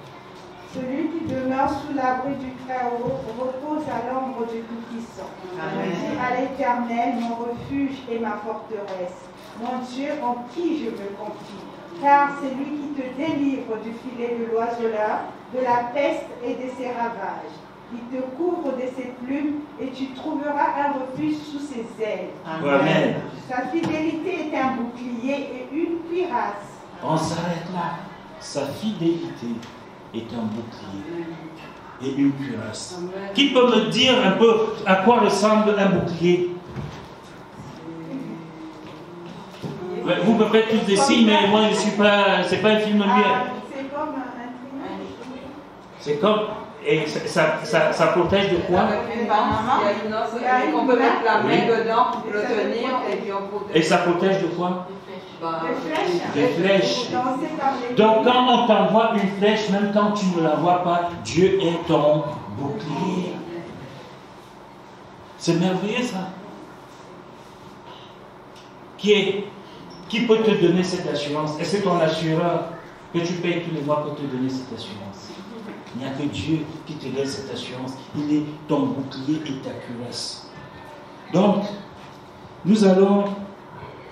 Celui qui demeure sous l'abri du Très-Haut repose à l'ombre du Tout-Puissant. Dis à l'Éternel, mon refuge et ma forteresse, mon Dieu en qui je me confie. Car c'est lui qui te délivre du filet de l'oiseleur, de la peste et de ses ravages. Il te couvre de ses plumes et tu trouveras un refuge sous ses ailes. Amen. Sa fidélité est un bouclier et une cuirasse. On s'arrête là. Sa fidélité est un bouclier et une cuirasse. Qui peut me dire un peu à quoi ressemble un bouclier? Vous me faites tous des signes, mais moi je ne suis pas. C'est pas un film muet. C'est comme un trinôme. C'est comme. Et ça protège de quoi? Avec une banane, il y a une os, on peut mettre la main dedans pour le tenir et puis on protège. Et ça protège de quoi? Des flèches. Donc quand on t'envoie une flèche, même quand tu ne la vois pas, Dieu est ton bouclier. C'est merveilleux ça. Qui peut te donner cette assurance? Est-ce que ton assureur que tu payes tous les mois peut te donner cette assurance? Il n'y a que Dieu qui te donne cette assurance. Il est ton bouclier et ta cuirasse. Donc, nous allons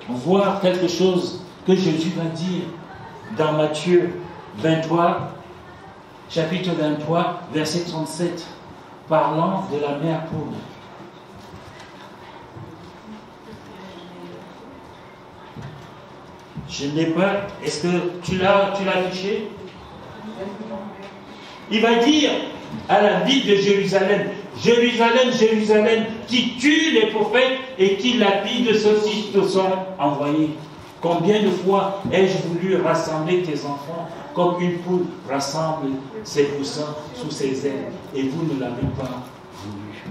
voir quelque chose que Jésus va dire dans Matthieu 23, chapitre 23, verset 37, parlant de la mère poule. Je n'ai pas. Est-ce que tu l'as affiché? Il va dire à la ville de Jérusalem, Jérusalem, Jérusalem, qui tue les prophètes et qui lapide ceux qui te sont envoyés. Combien de fois ai-je voulu rassembler tes enfants comme une poule rassemble ses poussins sous ses ailes, et vous ne l'avez pas voulu.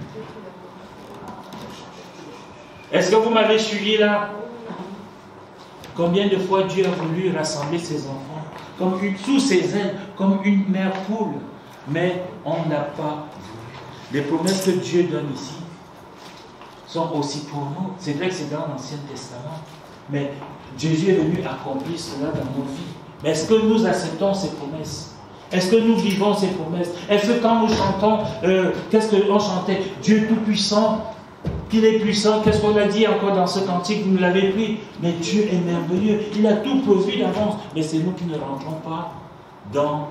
Est-ce que vous m'avez suivi là? Combien de fois Dieu a voulu rassembler ses enfants comme sous ses ailes, comme une mère poule, mais on n'a pas voulu. Les promesses que Dieu donne ici sont aussi pour nous. C'est vrai que c'est dans l'Ancien Testament, mais Jésus est venu accomplir cela dans nos vies. Mais est-ce que nous acceptons ces promesses? Est-ce que nous vivons ces promesses? Est-ce que quand nous chantons, qu'est-ce qu'on chantait? Dieu Tout-Puissant, qu'il est puissant, qu'est-ce qu'on a dit encore dans ce cantique? Vous nous l'avez pris. Mais Dieu est merveilleux. Il a tout prévu d'avance. Mais c'est nous qui ne rentrons pas dans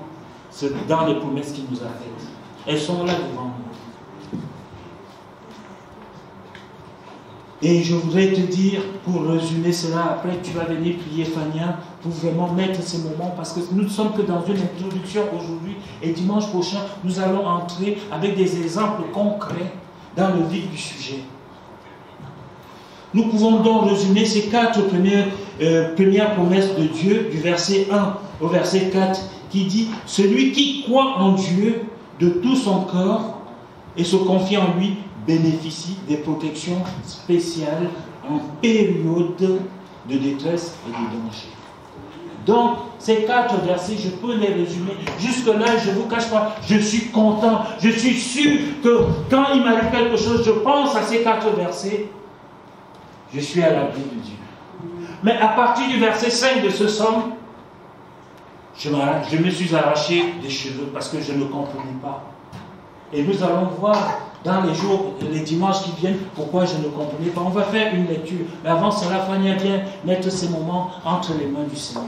les promesses qu'il nous a faites. Elles sont là devant nous. Et je voudrais te dire, pour résumer cela, après tu vas venir prier Fania, pour vraiment mettre ces moments, parce que nous ne sommes que dans une introduction aujourd'hui, et dimanche prochain, nous allons entrer avec des exemples concrets dans le vif du sujet. Nous pouvons donc résumer ces 4 premières promesses de Dieu, du verset 1 au verset 4, qui dit « Celui qui croit en Dieu de tout son cœur et se confie en lui bénéficient des protections spéciales en période de détresse et de danger. Donc, ces 4 versets, je peux les résumer. Jusque-là, je ne vous cache pas, je suis content. Je suis sûr que quand il m'arrive quelque chose, je pense à ces 4 versets. Je suis à l'abri de Dieu. Mais à partir du verset 5 de ce psaume, je me suis arraché des cheveux parce que je ne comprenais pas. Et nous allons voir dans les dimanches qui viennent, pourquoi je ne comprenais pas. On va faire une lecture. Mais avant cela, Fanny a bien mettre ces moments entre les mains du Seigneur.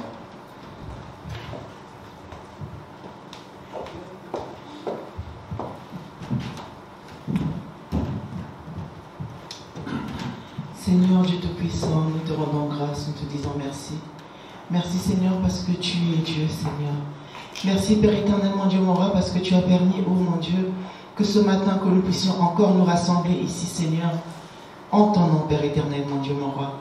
Seigneur Dieu Tout-Puissant, nous te rendons grâce, nous te disons merci. Merci Seigneur parce que tu es Dieu, Seigneur. Merci Père éternel, mon Dieu, mon roi, parce que tu as permis, oh mon Dieu, que ce matin, que nous puissions encore nous rassembler ici, Seigneur, en ton nom, Père éternel, mon Dieu, mon roi.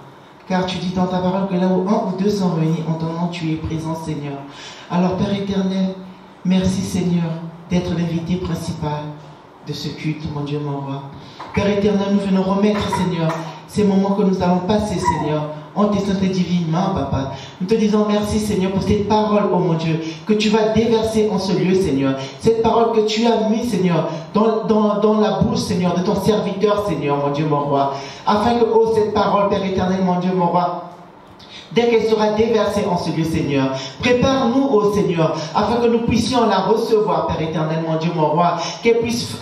Car tu dis dans ta parole que là où 1 ou 2 sont réunis, en ton nom, tu es présent, Seigneur. Alors, Père éternel, merci, Seigneur, d'être l'invité principal de ce culte, mon Dieu, mon roi. Père éternel, nous venons remettre, Seigneur, ces moments que nous allons passer, Seigneur, en tes saintes et divines mains, Papa. Nous te disons merci, Seigneur, pour cette parole, oh mon Dieu, que tu vas déverser en ce lieu, Seigneur. Cette parole que tu as mise, Seigneur, dans la bouche, Seigneur, de ton serviteur, Seigneur, mon Dieu, mon roi. Afin que, oh, cette parole, Père éternel, mon Dieu, mon roi, dès qu'elle sera déversée en ce lieu, Seigneur, prépare-nous, ô Seigneur, afin que nous puissions la recevoir, Père éternel, mon Dieu, mon roi, qu'elle puisse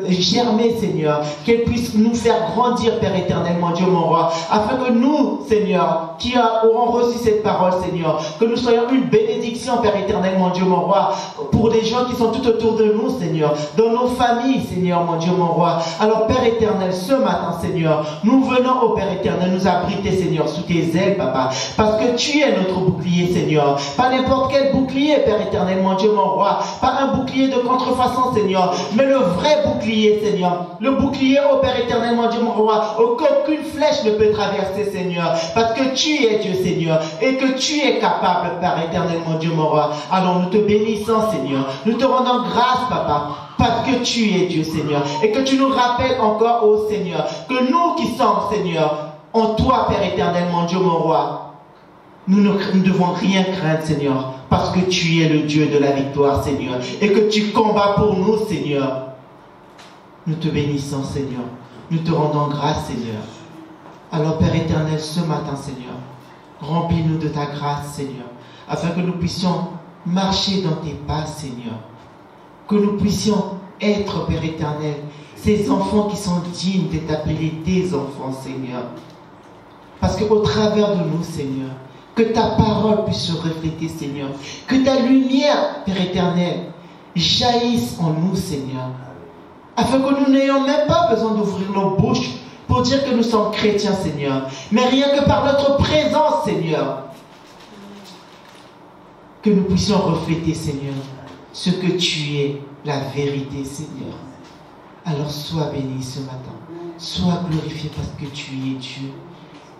germer, Seigneur, qu'elle puisse nous faire grandir, Père éternel, mon Dieu, mon roi, afin que nous, Seigneur, qui aurons reçu cette parole, Seigneur, que nous soyons une bénédiction, Père éternel, mon Dieu, mon roi, pour les gens qui sont tout autour de nous, Seigneur, dans nos familles, Seigneur, mon Dieu, mon roi. Alors, Père éternel, ce matin, Seigneur, nous venons au Père éternel nous abriter, Seigneur, sous tes ailes, Papa, parce que tu es notre bouclier, Seigneur. Pas n'importe quel bouclier, Père éternel, mon Dieu, mon roi. Pas un bouclier de contrefaçon, Seigneur, mais le vrai bouclier, Seigneur. Le bouclier, ô Père éternel, mon Dieu, mon roi, qu'aucune flèche ne peut traverser, Seigneur, parce que tu es Dieu, Seigneur, et que tu es capable, Père éternel, mon Dieu, mon roi. Alors nous te bénissons, Seigneur. Nous te rendons grâce, Papa, parce que tu es Dieu, Seigneur, et que tu nous rappelles encore, ô Seigneur, que nous qui sommes, Seigneur, en toi, Père éternel, mon Dieu, mon roi, nous ne devons rien craindre, Seigneur, parce que tu es le Dieu de la victoire, Seigneur, et que tu combats pour nous, Seigneur. Nous te bénissons, Seigneur. Nous te rendons grâce, Seigneur. Alors, Père éternel, ce matin, Seigneur, remplis-nous de ta grâce, Seigneur, afin que nous puissions marcher dans tes pas, Seigneur. Que nous puissions être, Père éternel, ces enfants qui sont dignes d'être appelés tes enfants, Seigneur. Parce qu'au travers de nous, Seigneur, que ta parole puisse se refléter, Seigneur. Que ta lumière, Père éternel, jaillisse en nous, Seigneur. Afin que nous n'ayons même pas besoin d'ouvrir nos bouches pour dire que nous sommes chrétiens, Seigneur. Mais rien que par notre présence, Seigneur, que nous puissions refléter, Seigneur, ce que tu es, la vérité, Seigneur. Alors sois béni ce matin. Sois glorifié parce que tu es Dieu.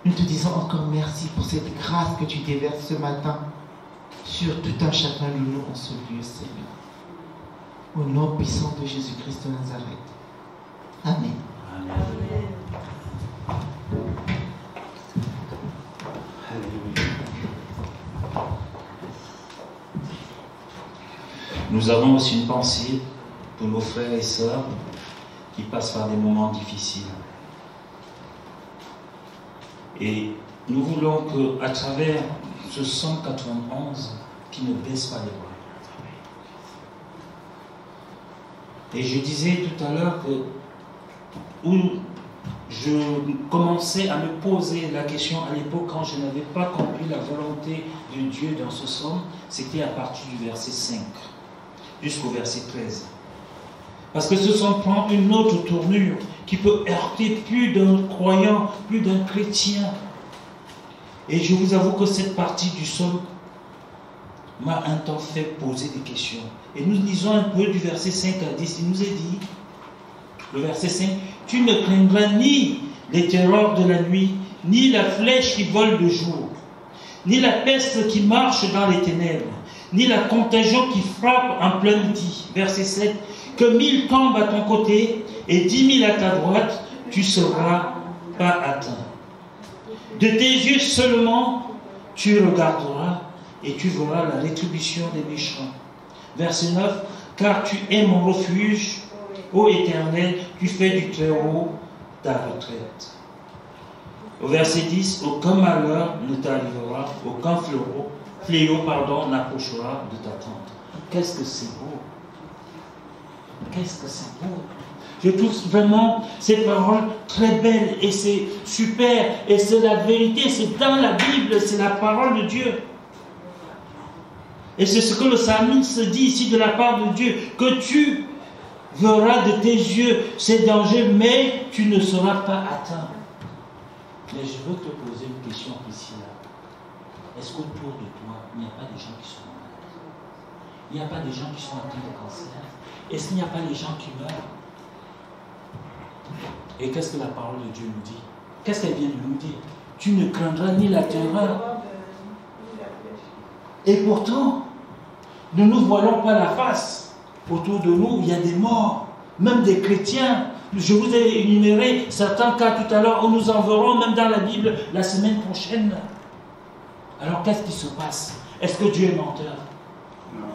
Nous te disons encore merci pour cette grâce que tu déverses ce matin sur tout un chacun de nous en ce lieu, Seigneur. Au nom puissant de Jésus-Christ de Nazareth. Amen. Amen. Nous avons aussi une pensée pour nos frères et sœurs qui passent par des moments difficiles. Et nous voulons qu'à travers ce 191, qui ne baisse pas les bras. Et je disais tout à l'heure que où je commençais à me poser la question à l'époque quand je n'avais pas compris la volonté de Dieu dans ce psaume, c'était à partir du verset 5 jusqu'au verset 13. Parce que ce psaume prend une autre tournure qui peut heurter plus d'un croyant, plus d'un chrétien. Et je vous avoue que cette partie du psaume m'a un temps fait poser des questions. Et nous lisons un peu du verset 5 à 10. Il nous est dit, le verset 5, « Tu ne craindras ni les terreurs de la nuit, ni la flèche qui vole de jour, ni la peste qui marche dans les ténèbres, ni la contagion qui frappe en plein midi. Verset 7. Que 1000 tombent à ton côté et 10 000 à ta droite, tu ne seras pas atteint. De tes yeux seulement, tu regarderas et tu verras la rétribution des méchants. Verset 9. Car tu es mon refuge, ô Éternel, tu fais du Très-Haut ta retraite. Au verset 10, aucun malheur ne t'arrivera, aucun fléau n'approchera de ta tente. Qu'est-ce que c'est beau! Qu'est-ce que c'est beau! Je trouve vraiment ces paroles très belles et c'est super et c'est la vérité, c'est dans la Bible, c'est la parole de Dieu. Et c'est ce que le psalmiste dit ici de la part de Dieu, que tu verras de tes yeux ces dangers, mais tu ne seras pas atteint. Mais je veux te poser une question ici là. Est-ce qu'autour de toi, il n'y a pas des gens qui sont malades? Il n'y a pas des gens qui sont atteints de cancer? Est-ce qu'il n'y a pas des gens qui meurent? Et qu'est-ce que la parole de Dieu nous dit? Qu'est-ce qu'elle vient de nous dire? Tu ne craindras ni la terreur. Et pourtant, nous ne nous voilons pas la face. Autour de nous, il y a des morts, même des chrétiens. Je vous ai énuméré certains cas tout à l'heure où nous en verrons même dans la Bible la semaine prochaine. Alors qu'est-ce qui se passe? Est-ce que Dieu est menteur? Non.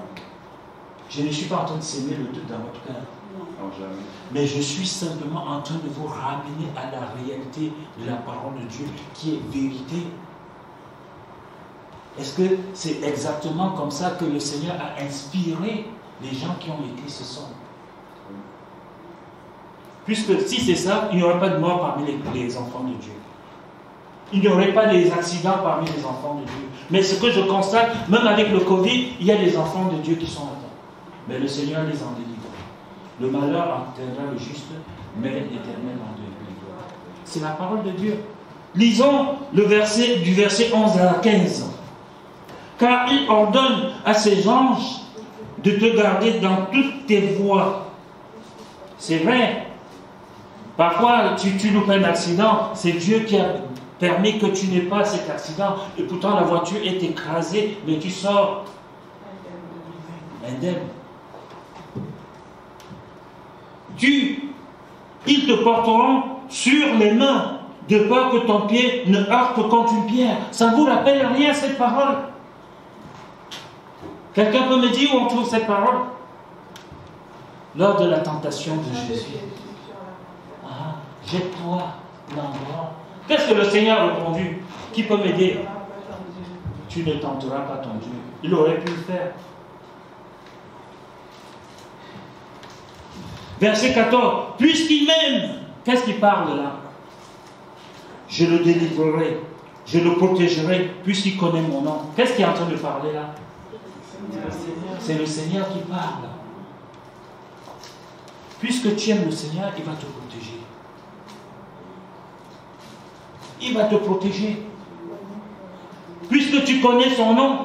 Je ne suis pas en train de s'aimer le doute dans votre cœur. Non, jamais. Mais je suis simplement en train de vous ramener à la réalité de la parole de Dieu qui est vérité. Est-ce que c'est exactement comme ça que le Seigneur a inspiré les gens qui ont écrit ce son? Puisque si c'est ça, il n'y aurait pas de mort parmi les enfants de Dieu. Il n'y aurait pas des accidents parmi les enfants de Dieu. Mais ce que je constate, même avec le Covid, il y a des enfants de Dieu qui sont atteints. Mais le Seigneur les en délivre. Le malheur atteindra le juste, mais l'Éternel en délivrera. C'est la parole de Dieu. Lisons le verset du verset 11 à 15. Car il ordonne à ses anges de te garder dans toutes tes voies. C'est vrai. Parfois, tu loupes un accident, c'est Dieu qui a permis que tu n'aies pas cet accident. Et pourtant, la voiture est écrasée, mais tu sors indemne. Ils te porteront sur les mains, de peur que ton pied ne heurte contre une pierre. Ça ne vous rappelle rien, cette parole? Quelqu'un peut me dire où on trouve cette parole? Lors de la tentation de Jésus. Ah, jette-toi dans l'endroit. Qu'est-ce que le Seigneur a répondu? Qui peut m'aider? Tu ne tenteras pas ton Dieu. Il aurait pu le faire. Verset 14. Puisqu'il m'aime, qu'est-ce qu'il parle là? Je le délivrerai, je le protégerai, puisqu'il connaît mon nom. Qu'est-ce qu'il est en train de parler là? C'est le Seigneur qui parle. Puisque tu aimes le Seigneur, il va te protéger. Il va te protéger. Puisque tu connais son nom.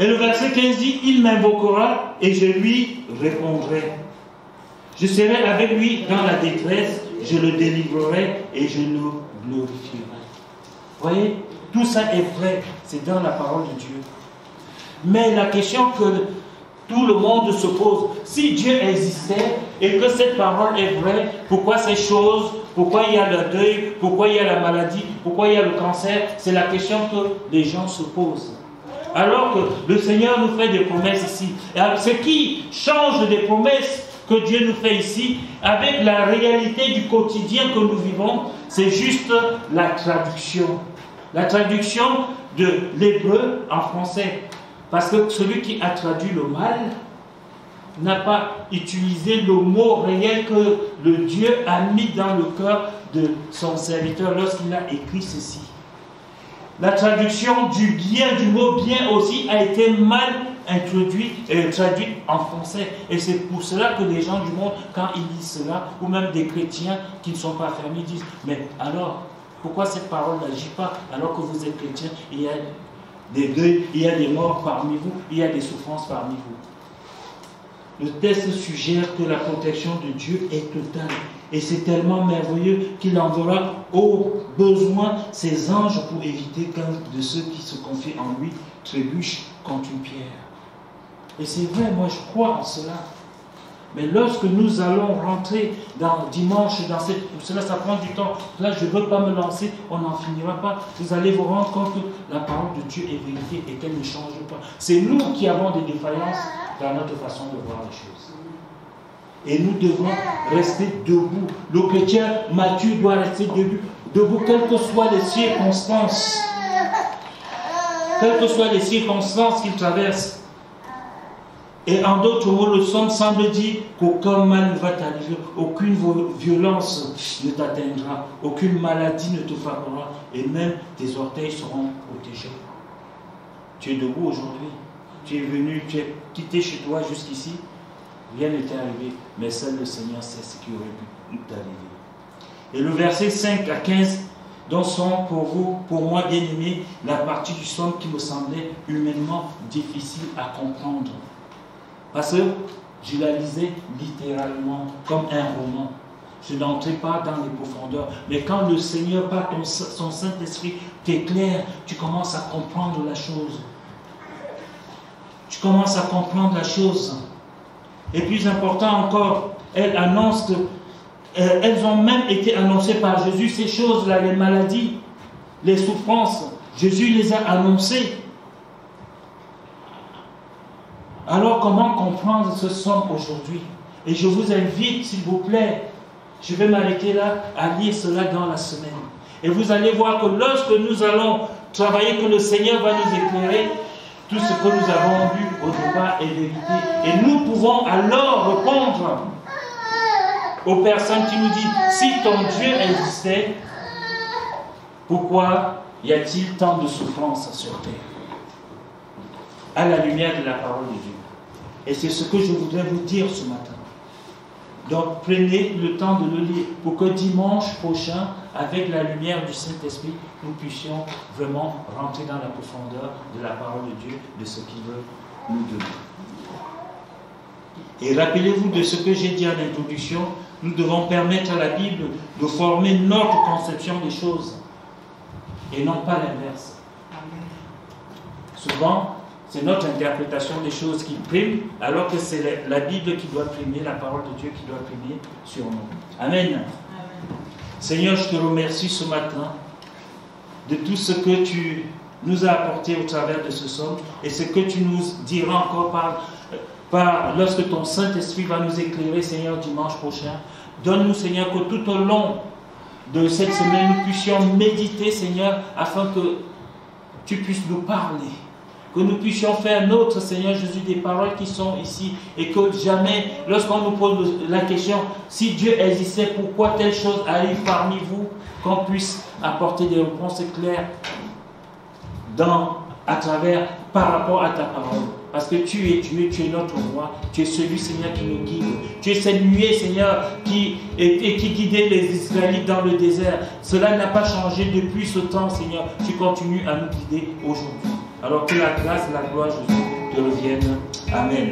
Et le verset 15 dit, il m'invoquera et je lui répondrai. Je serai avec lui dans la détresse, je le délivrerai et je le glorifierai. Voyez, tout ça est vrai, c'est dans la parole de Dieu. Mais la question que tout le monde se pose, si Dieu existait et que cette parole est vraie, pourquoi ces choses, pourquoi il y a le deuil, pourquoi il y a la maladie, pourquoi il y a le cancer? C'est la question que les gens se posent. Alors que le Seigneur nous fait des promesses ici. Et ce qui change des promesses que Dieu nous fait ici, avec la réalité du quotidien que nous vivons, c'est juste la traduction. La traduction de l'hébreu en français. Parce que celui qui a traduit le mal n'a pas utilisé le mot réel que le Dieu a mis dans le cœur de son serviteur lorsqu'il a écrit ceci. La traduction du bien, du mot bien aussi, a été mal traduite en français. Et c'est pour cela que les gens du monde, quand ils disent cela, ou même des chrétiens qui ne sont pas fermés, disent, mais alors, pourquoi cette parole n'agit pas alors que vous êtes chrétien? Il y a des deuils, il y a des morts parmi vous, il y a des souffrances parmi vous. Le texte suggère que la protection de Dieu est totale. Et c'est tellement merveilleux qu'il enverra au besoin ses anges pour éviter qu'un de ceux qui se confient en lui trébuche contre une pierre. Et c'est vrai, moi je crois en cela. Mais lorsque nous allons rentrer dimanche dans cette... Cela, ça prend du temps. Là, je ne veux pas me lancer, on n'en finira pas. Vous allez vous rendre compte que la parole de Dieu est vérité et qu'elle ne change pas. C'est nous qui avons des défaillances dans notre façon de voir les choses. Et nous devons rester debout. Le chrétien mature doit rester debout, quelles que soient les circonstances. Quelles que soient les circonstances qu'il traverse. Et en d'autres mots, le psaume semble dire qu'aucun mal ne va t'arriver, aucune violence ne t'atteindra, aucune maladie ne te frappera, et même tes orteils seront protégés. Tu es debout aujourd'hui, tu es venu, tu es quitté chez toi jusqu'ici, rien ne t'est arrivé, mais seul le Seigneur sait ce qui aurait pu t'arriver. Et le verset 5 à 15, dont sont pour vous, pour moi bien-aimés, la partie du psaume qui me semblait humainement difficile à comprendre. Parce que je la lisais littéralement, comme un roman. Je n'entrais pas dans les profondeurs. Mais quand le Seigneur, par son Saint-Esprit, t'éclaire, tu commences à comprendre la chose. Tu commences à comprendre la chose. Et plus important encore, elle annonce que elles ont même été annoncées par Jésus, ces choses-là, les maladies, les souffrances. Jésus les a annoncées. Alors comment comprendre ce psaume aujourd'hui? Et je vous invite, s'il vous plaît, je vais m'arrêter là, à lire cela dans la semaine. Et vous allez voir que lorsque nous allons travailler, que le Seigneur va nous éclairer, tout ce que nous avons vu au départ est vérité. Et nous pouvons alors répondre aux personnes qui nous disent, si ton Dieu existait, pourquoi y a-t-il tant de souffrances sur terre? À la lumière de la parole de Dieu. Et c'est ce que je voudrais vous dire ce matin. Donc prenez le temps de le lire pour que dimanche prochain, avec la lumière du Saint-Esprit, nous puissions vraiment rentrer dans la profondeur de la parole de Dieu, de ce qu'il veut nous donner. Et rappelez-vous de ce que j'ai dit en introduction, nous devons permettre à la Bible de former notre conception des choses et non pas l'inverse. Souvent, c'est notre interprétation des choses qui prime, alors que c'est la Bible qui doit primer, la parole de Dieu qui doit primer sur nous. Amen. Amen. Seigneur, je te remercie ce matin de tout ce que tu nous as apporté au travers de ce psaume et ce que tu nous diras encore lorsque ton Saint-Esprit va nous éclairer, Seigneur, dimanche prochain. Donne-nous, Seigneur, que tout au long de cette semaine, nous puissions méditer, Seigneur, afin que tu puisses nous parler. Que nous puissions faire notre Seigneur Jésus des paroles qui sont ici et que jamais, lorsqu'on nous pose la question, si Dieu existait, pourquoi telle chose arrive parmi vous, qu'on puisse apporter des réponses claires par rapport à ta parole. Parce que tu es notre roi, tu es celui, Seigneur, qui nous guide. Tu es cette nuée, Seigneur, qui guidait les Israélites dans le désert. Cela n'a pas changé depuis ce temps, Seigneur. Tu continues à nous guider aujourd'hui. Alors que la grâce et la gloire, Jésus, te reviennent. Amen.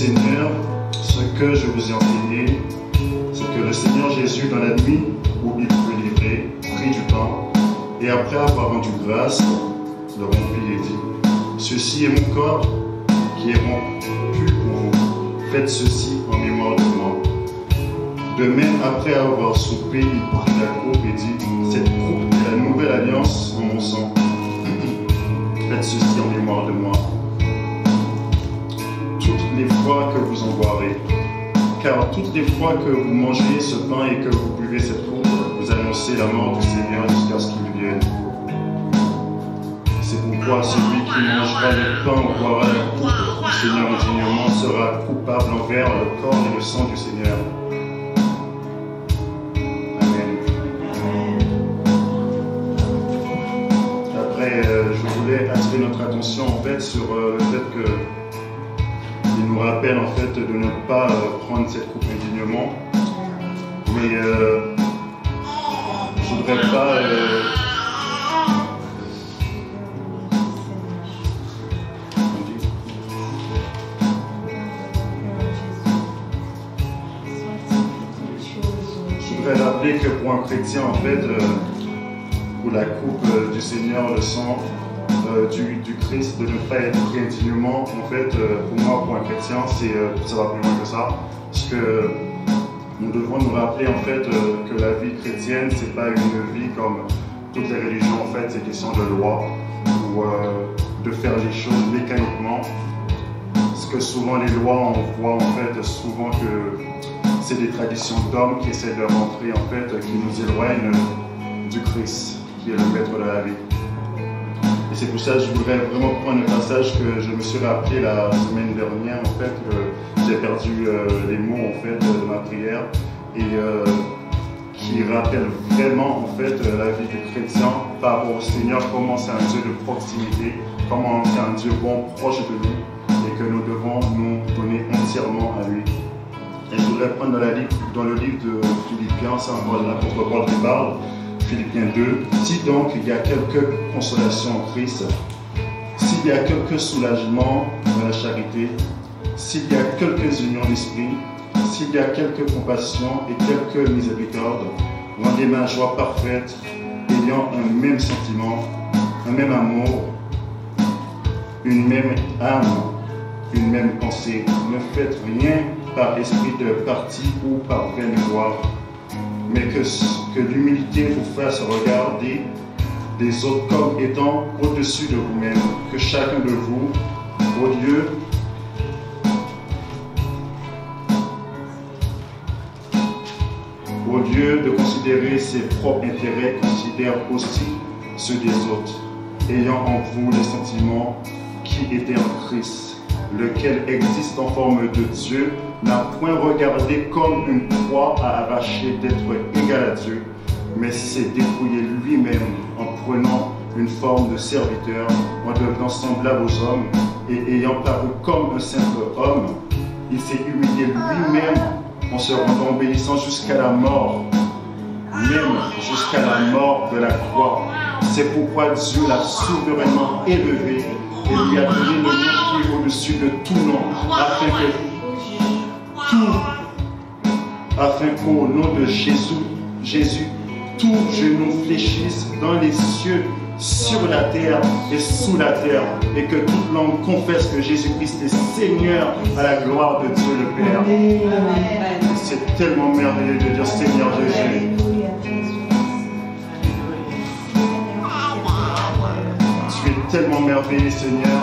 Seigneur, ce que je vous ai enseigné, c'est que le Seigneur Jésus, dans la nuit où il fut livré, prit du pain, et après avoir rendu grâce, le rompit et dit, ceci est mon corps qui est rompu pour vous. Faites ceci en mémoire de moi. De même, après avoir soupé, il prit la coupe et dit, cette coupe est la nouvelle alliance en mon sang. Faites ceci en mémoire de moi. Toutes les fois que vous en boirez, car toutes les fois que vous mangez ce pain et que vous buvez cette coupe, vous annoncez la mort du Seigneur jusqu'à ce qu'il vienne. C'est pourquoi celui qui mangera le pain ou boira la coupe du Seigneur indignement sera coupable envers le corps et le sang du Seigneur. Amen. Après, je voulais attirer notre attention en fait sur le fait que il nous rappelle en fait de ne pas prendre cette coupe indignement, mais je ne voudrais pas rappeler que pour un chrétien en fait pour la coupe du Seigneur, le sang du Christ, de ne pas être pris indignement, en fait, pour moi, pour un chrétien, ça va plus loin que ça. Parce que nous devons nous rappeler, en fait, que la vie chrétienne, c'est pas une vie comme toutes les religions, en fait, c'est question de loi, ou de faire les choses mécaniquement. Parce que souvent, les lois, on voit, en fait, souvent que c'est des traditions d'hommes qui essaient de rentrer, en fait, qui nous éloignent du Christ, qui est le maître de la vie. Et c'est pour ça que je voudrais vraiment prendre un passage que je me suis rappelé la semaine dernière, en fait, j'ai perdu les mots, en fait, de ma prière, et qui rappelle vraiment, en fait, la vie du chrétien par rapport au Seigneur, comment c'est un Dieu de proximité, comment c'est un Dieu bon, proche de nous, et que nous devons nous donner entièrement à lui. Et je voudrais prendre dans le livre de Philippiens, c'est encore l'apôtre Paul qui parle, Philippiens 2, si donc il y a quelque consolation en Christ, s'il y a quelque soulagement dans la charité, s'il y a quelques unions d'esprit, s'il y a quelque compassion et quelque miséricorde, rendez ma joie parfaite, ayant un même sentiment, un même amour, une même âme, une même pensée. Ne faites rien par esprit de parti ou par vaine gloire, mais que l'humilité vous fasse regarder des autres comme étant au-dessus de vous-même, que chacun de vous, au lieu de considérer ses propres intérêts, considère aussi ceux des autres, ayant en vous les sentiments qui étaient en Christ, lequel existe en forme de Dieu, n'a point regardé comme une proie à arracher d'être égal à Dieu, mais s'est dépouillé lui-même en prenant une forme de serviteur, en devenant semblable aux hommes, et ayant paru comme un simple homme, il s'est humilié lui-même en se rendant obéissant jusqu'à la mort, même jusqu'à la mort de la croix. C'est pourquoi Dieu l'a souverainement élevé et lui a donné le nom qui est au-dessus de tout nom, afin qu'au nom de Jésus, tout genou fléchisse dans les cieux, sur la terre et sous la terre, et que toute langue confesse que Jésus-Christ est Seigneur à la gloire de Dieu le Père. C'est tellement merveilleux de dire Seigneur Jésus. Tu es tellement merveilleux, Seigneur.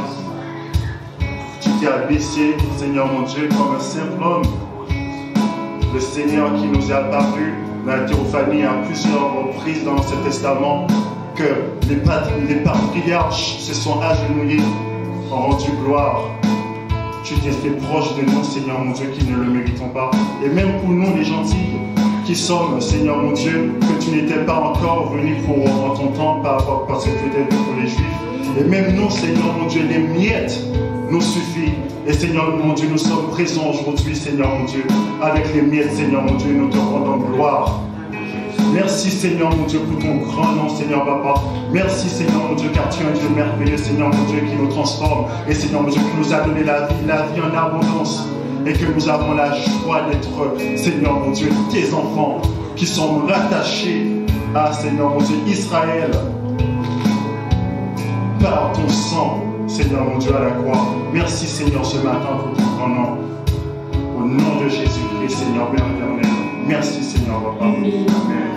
Tu t'es abaissé, Seigneur mon Dieu, comme un simple homme. Le Seigneur qui nous est apparu dans la théophanie à plusieurs reprises dans ce testament, que les patriarches se sont agenouillés, ont rendu gloire. Tu t'es fait proche de nous, Seigneur mon Dieu, qui ne le méritons pas. Et même pour nous, les gentils, qui sommes, Seigneur mon Dieu, que tu n'étais pas encore venu en ton temps parce que tu étais venu pour les Juifs. Et même nous, Seigneur mon Dieu, les miettes nous suffit. Et Seigneur mon Dieu, nous sommes présents aujourd'hui, Seigneur mon Dieu. Avec les miettes, Seigneur mon Dieu, nous te rendons gloire. Merci Seigneur mon Dieu pour ton grand nom, Seigneur Papa. Merci Seigneur mon Dieu, car tu es un Dieu merveilleux, Seigneur mon Dieu, qui nous transforme. Et Seigneur mon Dieu, qui nous a donné la vie en abondance. et que nous avons la joie d'être, Seigneur mon Dieu, tes enfants qui sont rattachés à, Seigneur mon Dieu, Israël, par ton sang, Seigneur mon Dieu, à la croix. Merci, Seigneur, ce matin pour ton grand nom. Au nom de Jésus-Christ, Seigneur Père éternel. Merci, Seigneur, Papa. Amen.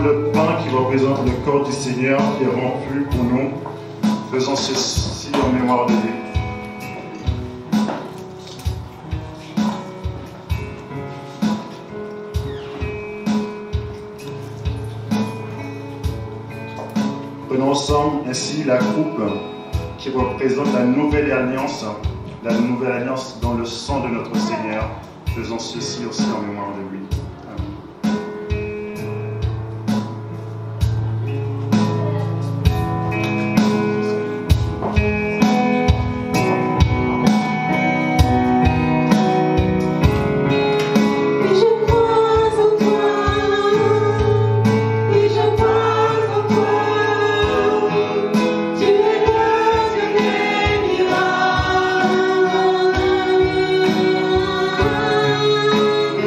Le pain qui représente le corps du Seigneur qui est rompu pour nous, faisons ceci en mémoire de lui. Prenons ensemble ainsi la coupe qui représente la nouvelle alliance dans le sang de notre Seigneur. Faisons ceci aussi en mémoire de lui.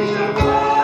Je crois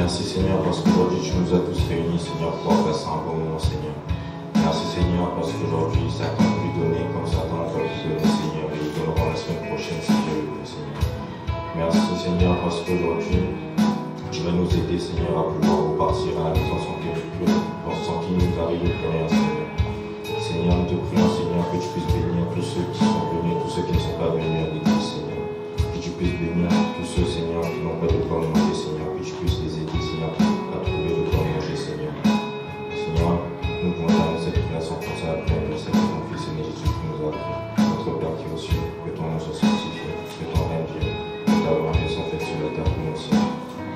Merci Seigneur parce qu'aujourd'hui tu nous as tous réunis Seigneur pour passer un bon moment Seigneur. Merci Seigneur parce qu'aujourd'hui Satan a pu donner comme Satan n'a pas pu donner Seigneur et il donnera la semaine prochaine si Dieu le veut Seigneur. Merci Seigneur parce qu'aujourd'hui tu vas nous aider Seigneur à pouvoir repartir à la maison sans qu'il nous arrive plus rien Seigneur. Seigneur nous te prions Seigneur que tu puisses bénir tous ceux qui sont venus, tous ceux qui ne sont pas venus à l'église Seigneur. Que tu puisses bénir tous ceux Seigneur qui n'ont pas de quoi manger Seigneur. Que tu puisses les aider Seigneur à trouver de quoi manger Seigneur. Seigneur, nous condamnons cette prière sans penser à la prière de ton Fils et Jésus qui nous a appris. Notre Père qui est aux cieux, que ton nom soit sanctifié, que ton règne vienne, que ta volonté soit faite sur la terre comme au ciel.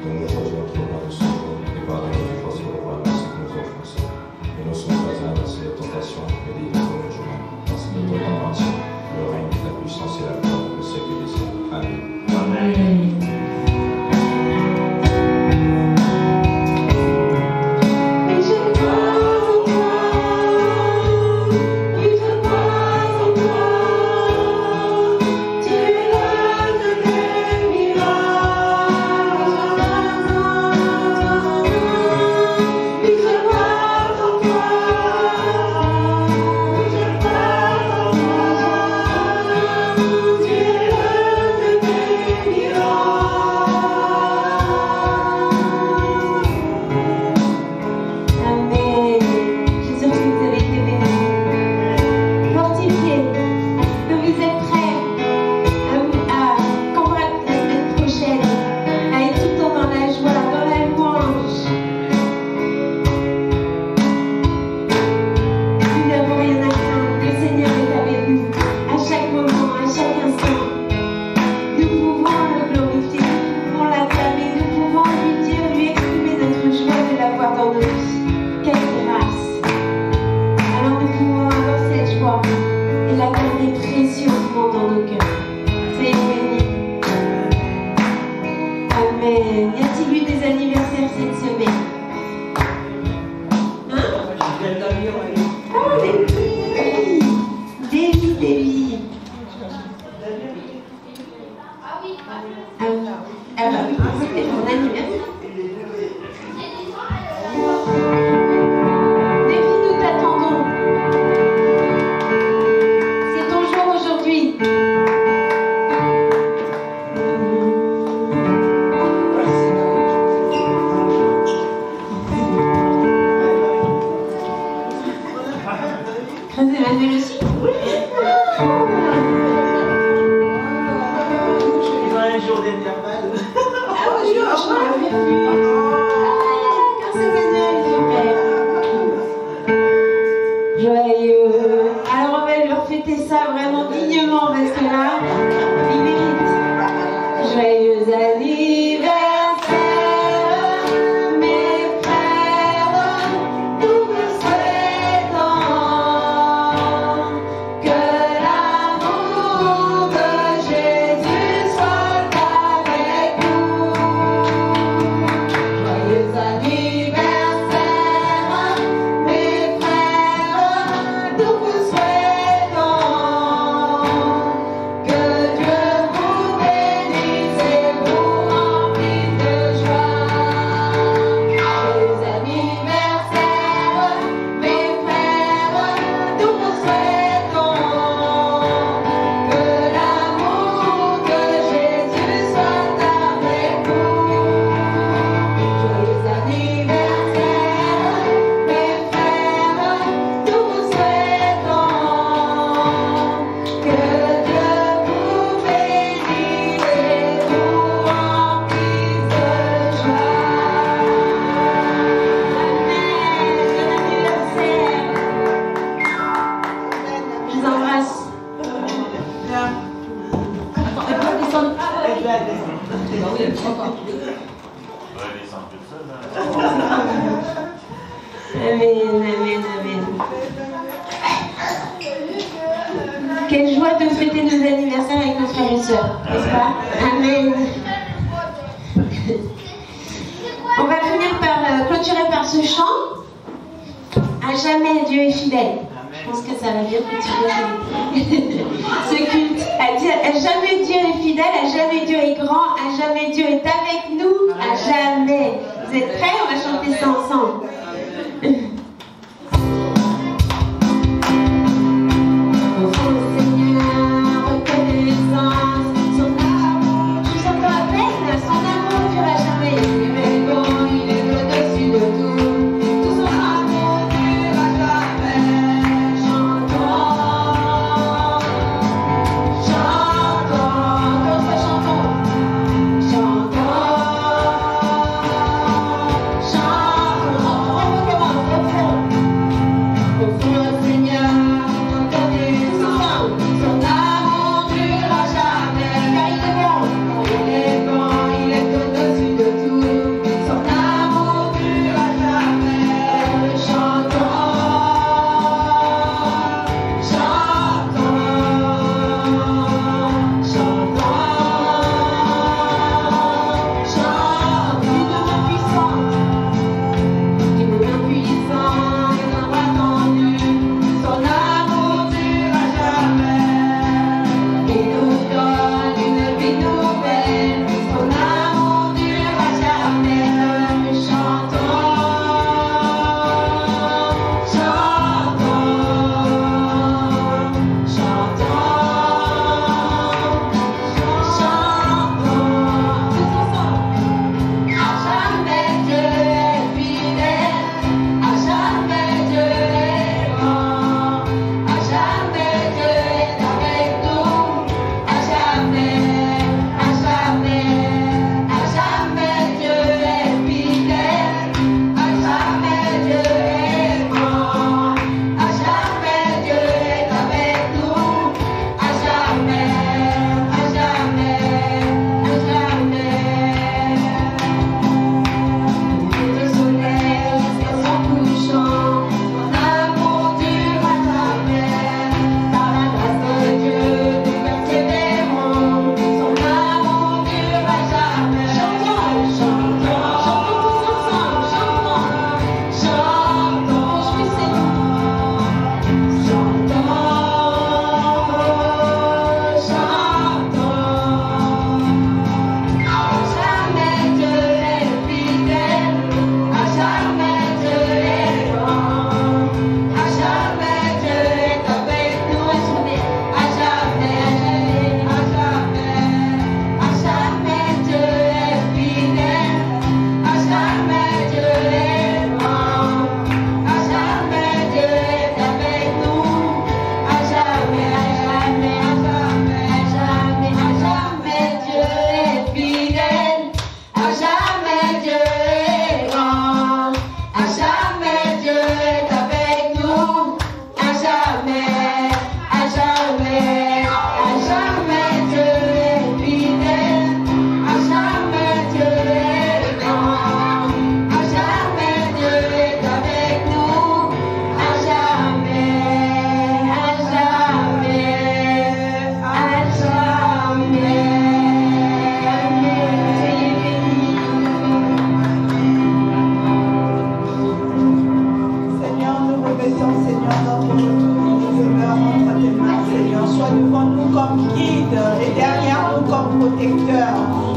Donne-nous aujourd'hui notre pain de ce jour et pardonne-nous nos fautes et nos offenses que nous offensons. Et ne sois pas adressés à la tentation, mais délivre-nous du mal. Parce que nous t'appartient le règne, la puissance et la gloire au siècle des siècles. Amen. Amen. Quelle joie de fêter nos anniversaires avec nos frères et sœurs, n'est-ce pas? Amen. On va finir par clôturer par ce chant. À jamais Dieu est fidèle. Je pense que ça va bien clôturer ce culte. À jamais Dieu est fidèle, à jamais Dieu est grand, à jamais Dieu est avec nous, à jamais. Vous Vous êtes prêts? On va chanter ça ensemble.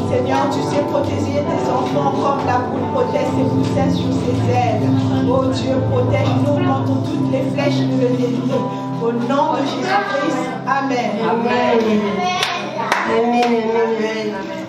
Seigneur, tu sais protéger tes enfants comme la poule protège ses poussins sur ses ailes. Oh Dieu, protège-nous contre toutes les flèches de l'ennemi. Au nom de Jésus-Christ, Amen. Amen. Amen. Amen. Amen.